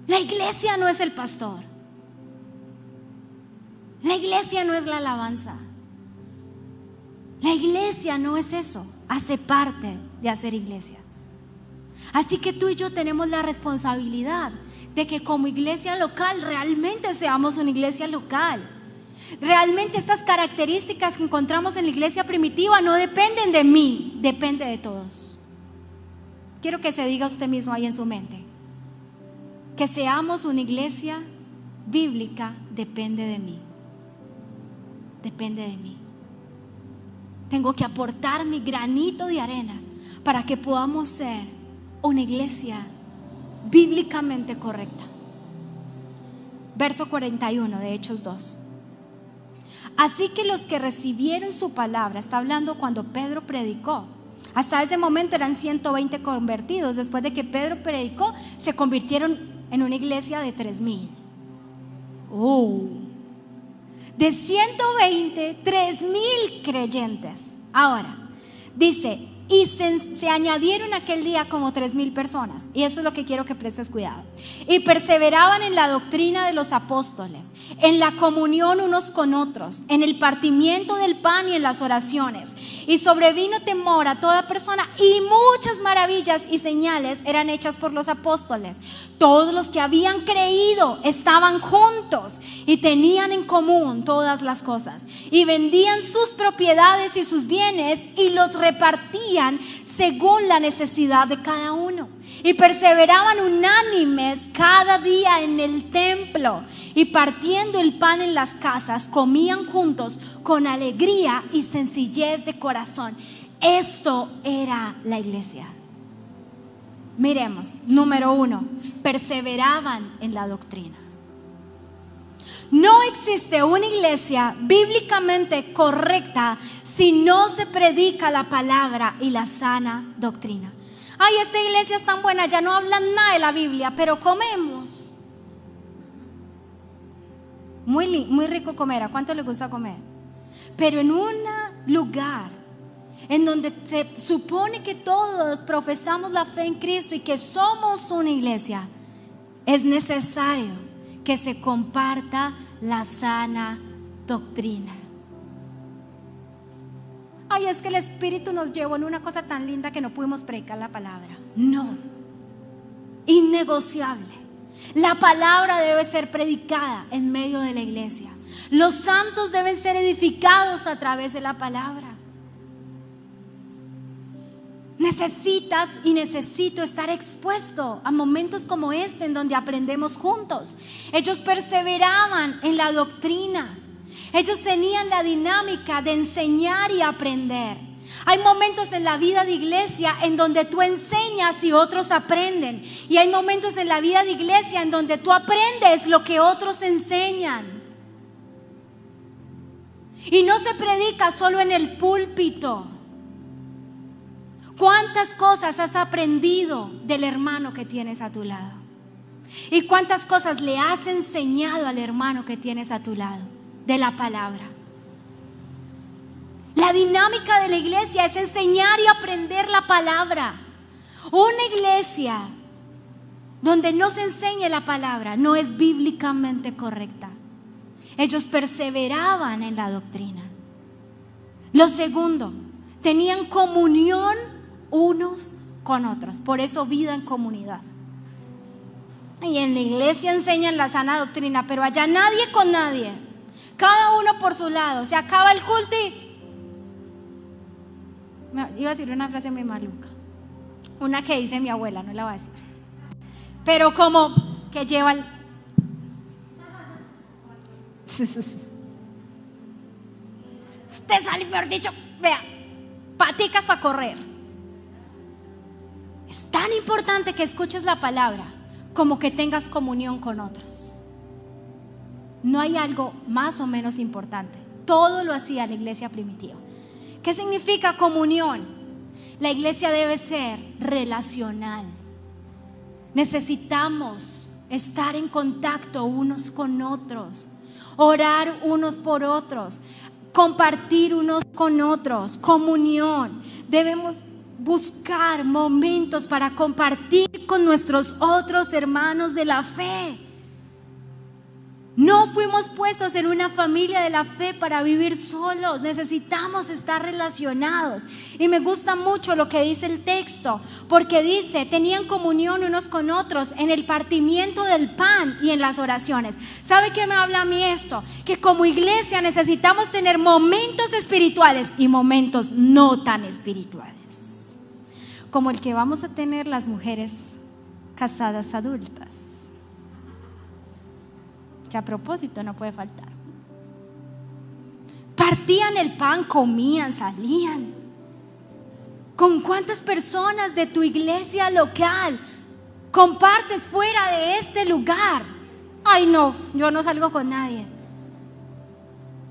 La iglesia no es el pastor. La iglesia no es la alabanza. La iglesia no es eso. Hace parte de hacer iglesia. Así que tú y yo tenemos la responsabilidad de que como iglesia local realmente seamos una iglesia local. Realmente estas características que encontramos en la iglesia primitiva no dependen de mí, depende de todos. Quiero que se diga usted mismo ahí en su mente, que seamos una iglesia bíblica depende de mí. Depende de mí. Tengo que aportar mi granito de arena para que podamos ser una iglesia bíblicamente correcta. Verso 41 de Hechos 2. Así que los que recibieron su palabra, está hablando cuando Pedro predicó. Hasta ese momento eran 120 convertidos. Después de que Pedro predicó, se convirtieron en una iglesia de 3,000. De 120, 3,000 creyentes. Ahora, dice, y se añadieron aquel día como 3,000 personas. Y eso es lo que quiero que prestes cuidado. Y perseveraban en la doctrina de los apóstoles, en la comunión unos con otros, en el partimiento del pan y en las oraciones. Y sobrevino temor a toda persona, y muchas maravillas y señales eran hechas por los apóstoles. Todos los que habían creído estaban juntos y tenían en común todas las cosas, y vendían sus propiedades y sus bienes y los repartían según la necesidad de cada uno. Y perseveraban unánimes cada día en el templo, y partiendo el pan en las casas, comían juntos con alegría y sencillez de corazón. Esto era la iglesia. Miremos, número 1, perseveraban en la doctrina. No existe una iglesia bíblicamente correcta si no se predica la palabra y la sana doctrina. Ay, esta iglesia es tan buena, ya no hablan nada de la Biblia, pero comemos. Muy rico comer, ¿a cuánto les gusta comer? Pero en un lugar en donde se supone que todos profesamos la fe en Cristo y que somos una iglesia, es necesario que se comparta la sana doctrina. Ay, es que el Espíritu nos llevó en una cosa tan linda que no pudimos predicar la palabra. No, innegociable. La palabra debe ser predicada en medio de la iglesia. Los santos deben ser edificados a través de la palabra. Necesitas y necesito estar expuesto a momentos como este en donde aprendemos juntos. Ellos perseveraban en la doctrina. Ellos tenían la dinámica de enseñar y aprender. Hay momentos en la vida de iglesia en donde tú enseñas y otros aprenden. Y hay momentos en la vida de iglesia en donde tú aprendes lo que otros enseñan. Y no se predica solo en el púlpito. ¿Cuántas cosas has aprendido del hermano que tienes a tu lado? ¿Y cuántas cosas le has enseñado al hermano que tienes a tu lado de la palabra? La dinámica de la iglesia es enseñar y aprender la palabra. Una iglesia donde no se enseñe la palabra, no es bíblicamente correcta. Ellos perseveraban en la doctrina. Lo segundo, tenían comunión unos con otros. Por eso vida en comunidad. Y en la iglesia enseñan la sana doctrina, pero allá nadie con nadie. Cada uno por su lado. Se acaba el culto y... Iba a decir una frase muy maluca. Una que dice mi abuela, no la voy a decir. Pero como que lleva el... Usted sale, mejor dicho, vea, paticas para correr. Es tan importante que escuches la palabra como que tengas comunión con otros. No hay algo más o menos importante. Todo lo hacía la iglesia primitiva. ¿Qué significa comunión? La iglesia debe ser relacional. Necesitamos estar en contacto unos con otros, orar unos por otros, compartir unos con otros, comunión. Debemos buscar momentos para compartir con nuestros otros hermanos de la fe. No fuimos puestos en una familia de la fe para vivir solos. Necesitamos estar relacionados. Y me gusta mucho lo que dice el texto, porque dice, tenían comunión unos con otros en el partimiento del pan y en las oraciones. ¿Sabe qué me habla a mí esto? Que como iglesia necesitamos tener momentos espirituales y momentos no tan espirituales, como el que vamos a tener las mujeres casadas adultas, que a propósito no puede faltar. Partían el pan, comían, salían. ¿Con cuántas personas de tu iglesia local compartes fuera de este lugar? Ay, no, yo no salgo con nadie.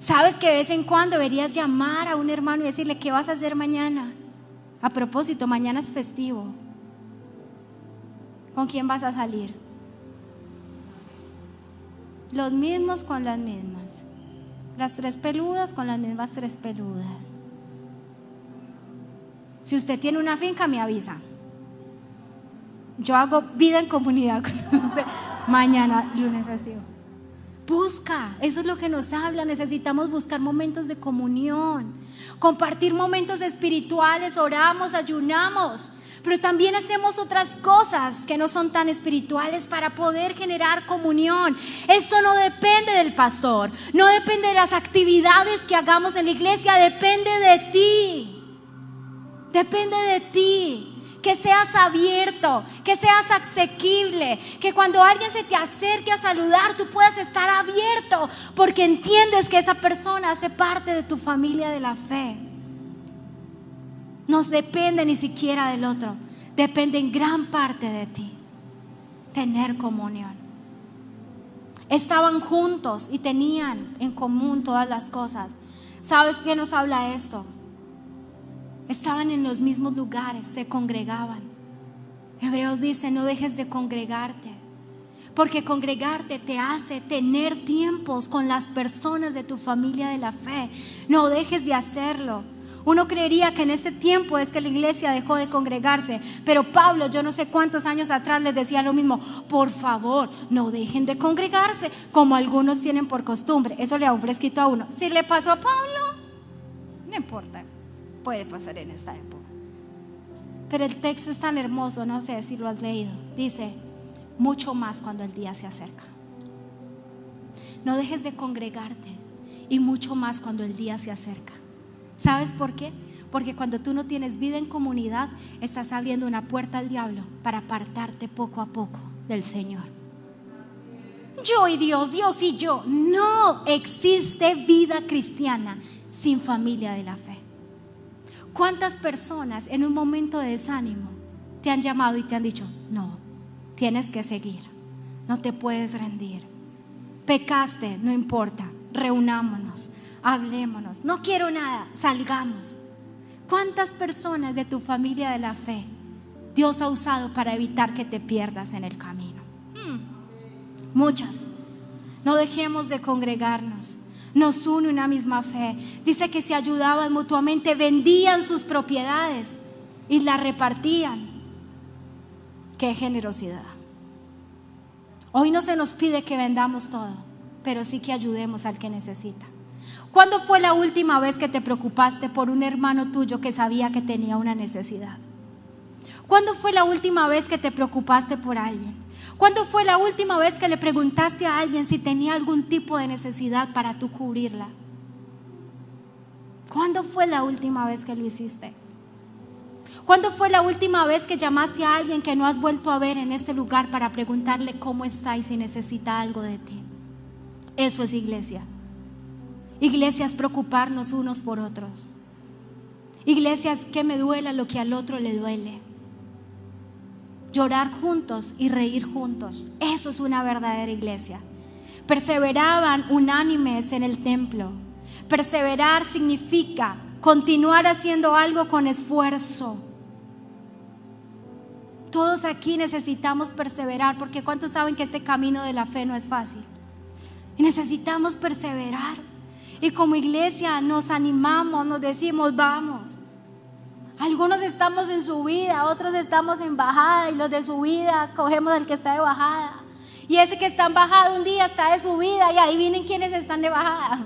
¿Sabes que de vez en cuando deberías llamar a un hermano y decirle qué vas a hacer mañana? A propósito, mañana es festivo. ¿Con quién vas a salir? Los mismos con las mismas. Las tres peludas con las mismas tres peludas. Si usted tiene una finca, me avisa. Yo hago vida en comunidad con usted. Mañana, lunes festivo. Busca, eso es lo que nos habla. Necesitamos buscar momentos de comunión, compartir momentos espirituales, oramos, ayunamos, pero también hacemos otras cosas que no son tan espirituales para poder generar comunión. Eso no depende del pastor, no depende de las actividades que hagamos en la iglesia, depende de ti. Depende de ti. Que seas abierto, que seas asequible, que cuando alguien se te acerque a saludar tú puedas estar abierto, porque entiendes que esa persona hace parte de tu familia de la fe. No depende ni siquiera del otro, depende en gran parte de ti. Tener comunión. Estaban juntos y tenían en común todas las cosas. ¿Sabes qué nos habla esto? Estaban en los mismos lugares, se congregaban. Hebreos dice, no dejes de congregarte, porque congregarte te hace tener tiempos con las personas de tu familia de la fe. No dejes de hacerlo. Uno creería que en ese tiempo es que la iglesia dejó de congregarse, pero Pablo, yo no sé cuántos años atrás les decía lo mismo. Por favor, no dejen de congregarse como algunos tienen por costumbre. Eso le da un fresquito a uno. Si le pasó a Pablo, no importa, puede pasar en esta época. Pero el texto es tan hermoso, no sé si lo has leído. Dice, mucho más cuando el día se acerca. No dejes de congregarte, y mucho más cuando el día se acerca. ¿Sabes por qué? Porque cuando tú no tienes vida en comunidad, estás abriendo una puerta al diablo para apartarte poco a poco del Señor. Yo y Dios, Dios y yo. No existe vida cristiana sin familia de la fe. ¿Cuántas personas en un momento de desánimo te han llamado y te han dicho, no, tienes que seguir, no te puedes rendir, pecaste, no importa, reunámonos, hablémonos, no quiero nada, salgamos? ¿Cuántas personas de tu familia de la fe Dios ha usado para evitar que te pierdas en el camino? Muchas. No dejemos de congregarnos. Nos une una misma fe. Dice que se ayudaban mutuamente, vendían sus propiedades y las repartían. Qué generosidad. Hoy no se nos pide que vendamos todo, pero sí que ayudemos al que necesita. ¿Cuándo fue la última vez que te preocupaste por un hermano tuyo que sabía que tenía una necesidad? ¿Cuándo fue la última vez que te preocupaste por alguien? ¿Cuándo fue la última vez que le preguntaste a alguien si tenía algún tipo de necesidad para tú cubrirla? ¿Cuándo fue la última vez que lo hiciste? ¿Cuándo fue la última vez que llamaste a alguien que no has vuelto a ver en este lugar para preguntarle cómo está y si necesita algo de ti? Eso es iglesia. Iglesia es preocuparnos unos por otros. Iglesia es que me duela lo que al otro le duele. Llorar juntos y reír juntos. Eso es una verdadera iglesia. Perseveraban unánimes en el templo. Perseverar significa continuar haciendo algo con esfuerzo. Todos aquí necesitamos perseverar, porque ¿cuántos saben que este camino de la fe no es fácil? Y necesitamos perseverar. Y como iglesia nos animamos, nos decimos vamos. Algunos estamos en subida, otros estamos en bajada, y los de subida cogemos al que está de bajada. Y ese que está en bajada un día está de subida, y adivinen quiénes están de bajada.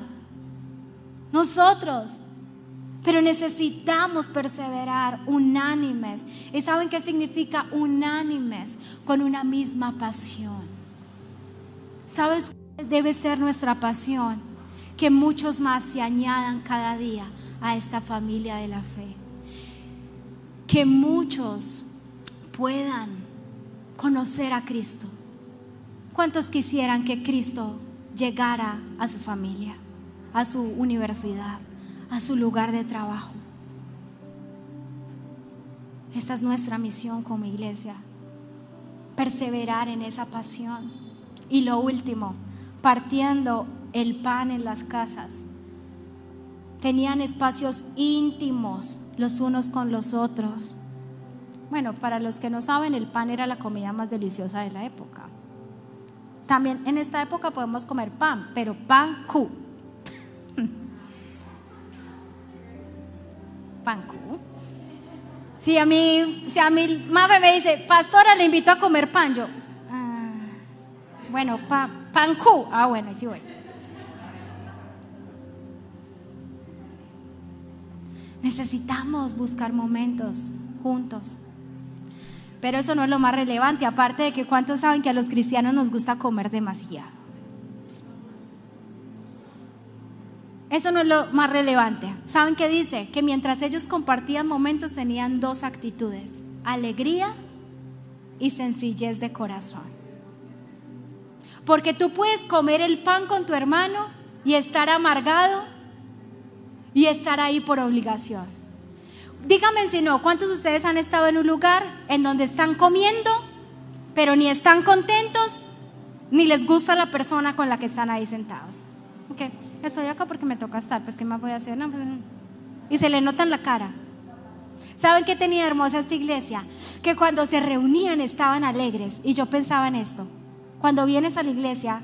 Nosotros. Pero necesitamos perseverar unánimes. ¿Y saben qué significa unánimes? Con una misma pasión. ¿Sabes cuál debe ser nuestra pasión? Que muchos más se añadan cada día a esta familia de la fe. Que muchos puedan conocer a Cristo. ¿Cuántos quisieran que Cristo llegara a su familia, a su universidad, a su lugar de trabajo? Esta es nuestra misión como iglesia, perseverar en esa pasión. Y lo último, partiendo el pan en las casas. Tenían espacios íntimos los unos con los otros. Bueno, para los que no saben, el pan era la comida más deliciosa de la época. También en esta época podemos comer pan, pero pan Q. Pan Q. Si a mí Mafe me dice, pastora, le invito a comer pan, yo, bueno, pan Q. Bueno, sí voy. Necesitamos buscar momentos juntos. Pero eso no es lo más relevante, aparte de que ¿cuántos saben que a los cristianos nos gusta comer demasiado? Eso no es lo más relevante. ¿Saben qué dice? Que mientras ellos compartían momentos tenían dos actitudes: alegría y sencillez de corazón. Porque tú puedes comer el pan con tu hermano y estar amargado y estar ahí por obligación. Díganme si no, ¿cuántos de ustedes han estado en un lugar en donde están comiendo, pero ni están contentos, ni les gusta la persona con la que están ahí sentados? Okay. Estoy acá porque me toca estar, pues ¿qué más voy a hacer? No, pues, y se le nota en la cara. ¿Saben qué tenía hermosa esta iglesia? Que cuando se reunían estaban alegres. Y yo pensaba en esto: cuando vienes a la iglesia,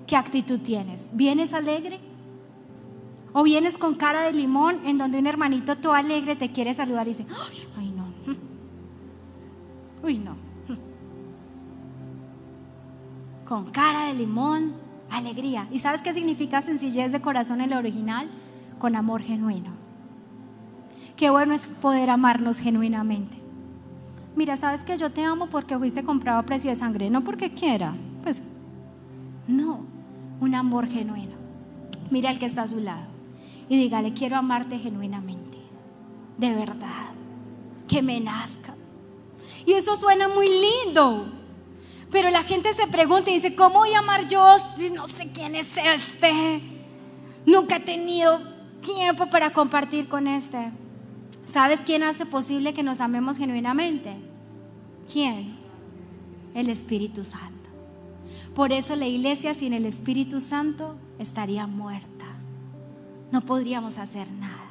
¿qué actitud tienes? ¿Vienes alegre? ¿O vienes con cara de limón, en donde un hermanito todo alegre te quiere saludar y dice, ay no, uy no? Con cara de limón, alegría. ¿Y sabes qué significa sencillez de corazón en el original? Con amor genuino. Qué bueno es poder amarnos genuinamente. Mira, ¿sabes que yo te amo porque fuiste comprado a precio de sangre? No porque quiera, pues no, un amor genuino. Mira al que está a su lado y dígale: quiero amarte genuinamente, de verdad, que me nazca. Y eso suena muy lindo, pero la gente se pregunta y dice: ¿cómo voy a amar yo si no sé quién es este? Nunca he tenido tiempo para compartir con este. ¿Sabes quién hace posible que nos amemos genuinamente? ¿Quién? El Espíritu Santo. Por eso la iglesia sin el Espíritu Santo estaría muerta. No podríamos hacer nada.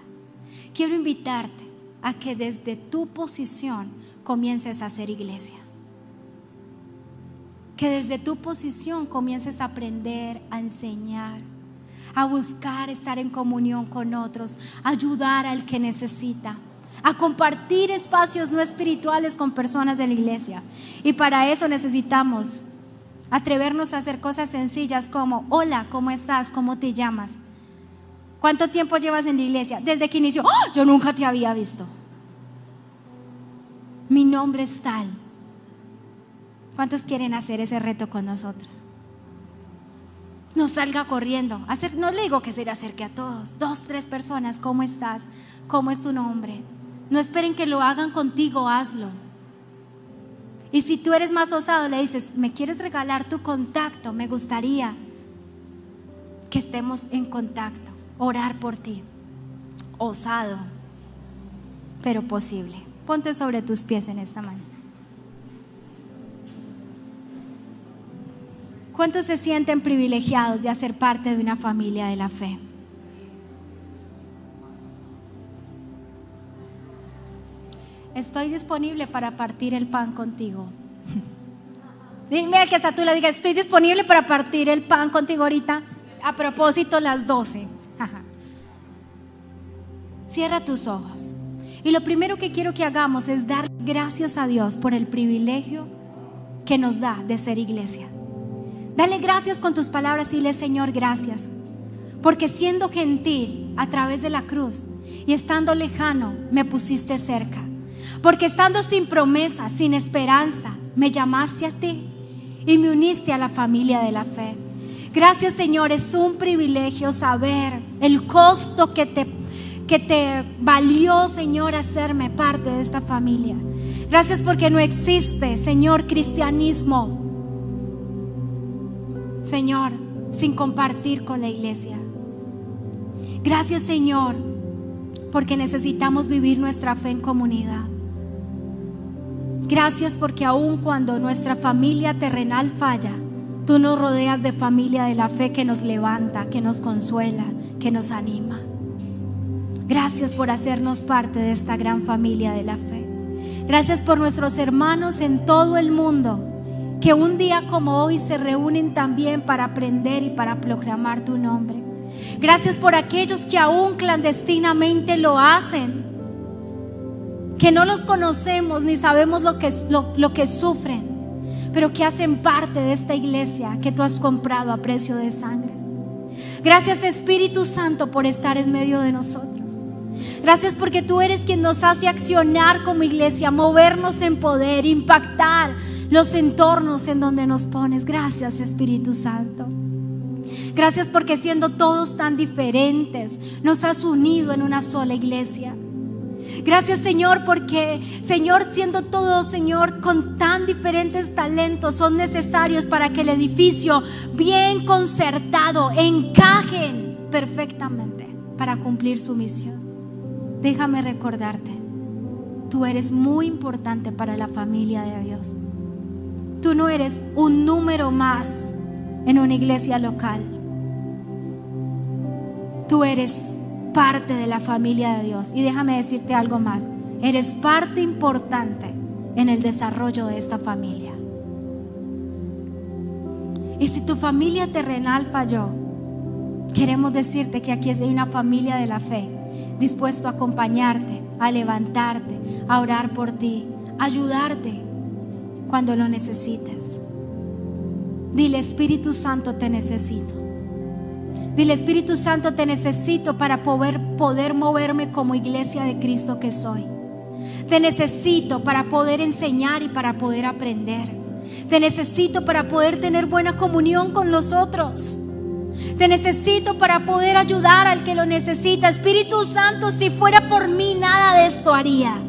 Quiero invitarte a que desde tu posición comiences a hacer iglesia. Que desde tu posición comiences a aprender, a enseñar, a buscar estar en comunión con otros, a ayudar al que necesita, a compartir espacios no espirituales con personas de la iglesia. Y para eso necesitamos Atrevernos a hacer cosas sencillas como: hola, ¿cómo estás? ¿Cómo te llamas? ¿Cuánto tiempo llevas en la iglesia? Desde que inició. ¡Oh! Yo nunca te había visto. Mi nombre es tal. ¿Cuántos quieren hacer ese reto con nosotros? No salga corriendo. No le digo que se le acerque a todos. 2, 3 personas. ¿Cómo estás? ¿Cómo es tu nombre? No esperen que lo hagan contigo, hazlo. Y si tú eres más osado, le dices: ¿me quieres regalar tu contacto? Me gustaría que estemos en contacto, orar por ti. Osado, pero posible. Ponte sobre tus pies en esta mañana. ¿Cuántos se sienten privilegiados de hacer parte de una familia de la fe? Estoy disponible para partir el pan contigo. Dime al que está a tu lado, diga: estoy disponible para partir el pan contigo ahorita. A propósito, las 12. Cierra tus ojos. Y lo primero que quiero que hagamos es dar gracias a Dios por el privilegio que nos da de ser iglesia. Dale gracias con tus palabras y dile: Señor, gracias, porque siendo gentil a través de la cruz y estando lejano, me pusiste cerca. Porque estando sin promesa, sin esperanza, me llamaste a ti y me uniste a la familia de la fe. Gracias, Señor, es un privilegio saber el costo que te valió, Señor, hacerme parte de esta familia. Gracias porque no existe, Señor, cristianismo, Señor, sin compartir con la iglesia. Gracias, Señor, porque necesitamos vivir nuestra fe en comunidad. Gracias porque aun cuando nuestra familia terrenal falla, tú nos rodeas de familia de la fe que nos levanta, que nos consuela, que nos anima. Gracias por hacernos parte de esta gran familia de la fe. Gracias por nuestros hermanos en todo el mundo que un día como hoy se reúnen también para aprender y para proclamar tu nombre. Gracias por aquellos que aún clandestinamente lo hacen, que no los conocemos ni sabemos lo que sufren, pero que hacen parte de esta iglesia que tú has comprado a precio de sangre. Gracias, Espíritu Santo, por estar en medio de nosotros. Gracias porque tú eres quien nos hace accionar como iglesia, movernos en poder, impactar los entornos en donde nos pones. Gracias, Espíritu Santo. Gracias porque siendo todos tan diferentes, nos has unido en una sola iglesia. Gracias, Señor, porque, Señor, siendo todos, Señor, con tan diferentes talentos, son necesarios para que el edificio bien concertado encajen perfectamente para cumplir su misión. Déjame recordarte, tú eres muy importante para la familia de Dios. Tú no eres un número más en una iglesia local. Tú eres parte de la familia de Dios. Y déjame decirte algo más: eres parte importante en el desarrollo de esta familia. Y si tu familia terrenal falló, queremos decirte que aquí hay una familia de la fe dispuesto a acompañarte, a levantarte, a orar por ti, a ayudarte cuando lo necesites. Dile: Espíritu Santo, te necesito. Dile: Espíritu Santo, te necesito para poder moverme como iglesia de Cristo que soy. Te necesito para poder enseñar y para poder aprender. Te necesito para poder tener buena comunión con los otros. Te necesito para poder ayudar al que lo necesita. Espíritu Santo, si fuera por mí, nada de esto haría.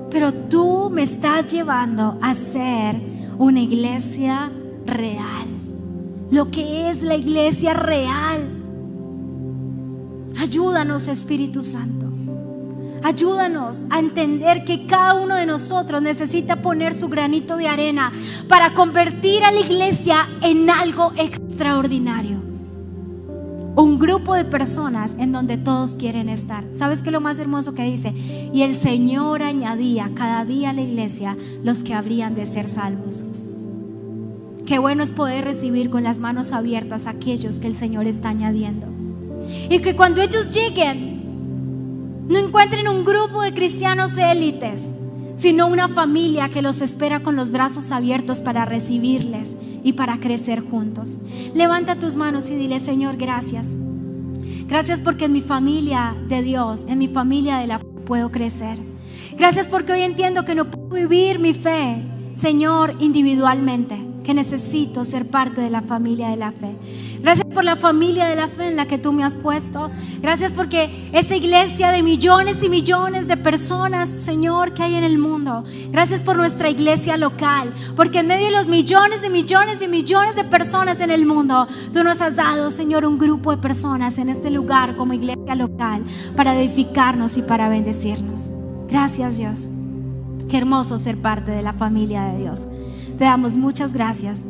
Pero tú me estás llevando a ser una iglesia real. Lo que es la iglesia real. Ayúdanos, Espíritu Santo. Ayúdanos a entender que cada uno de nosotros necesita poner su granito de arena para convertir a la iglesia en algo extraordinario. Un grupo de personas en donde todos quieren estar. ¿Sabes qué es lo más hermoso que dice? Y el Señor añadía cada día a la iglesia los que habrían de ser salvos. Qué bueno es poder recibir con las manos abiertas a aquellos que el Señor está añadiendo. Y que cuando ellos lleguen, no encuentren un grupo de cristianos élites, sino una familia que los espera con los brazos abiertos para recibirles y para crecer juntos. Levanta tus manos y dile: Señor, gracias. Gracias porque en mi familia de Dios, en mi familia de la fe, puedo crecer. Gracias porque hoy entiendo que no puedo vivir mi fe, Señor, individualmente, que necesito ser parte de la familia de la fe. Gracias por la familia de la fe en la que tú me has puesto. Gracias porque esa iglesia de millones y millones de personas, Señor, que hay en el mundo. Gracias por nuestra iglesia local, porque en medio de los millones y millones y millones de personas en el mundo, tú nos has dado, Señor, un grupo de personas en este lugar como iglesia local para edificarnos y para bendecirnos. Gracias, Dios. Qué hermoso ser parte de la familia de Dios. Te damos muchas gracias.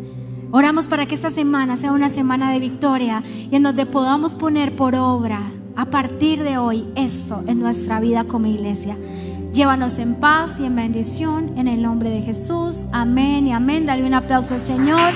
Oramos para que esta semana sea una semana de victoria y en donde podamos poner por obra a partir de hoy esto en nuestra vida como iglesia. Llévanos en paz y en bendición en el nombre de Jesús. Amén y amén. Dale un aplauso al Señor.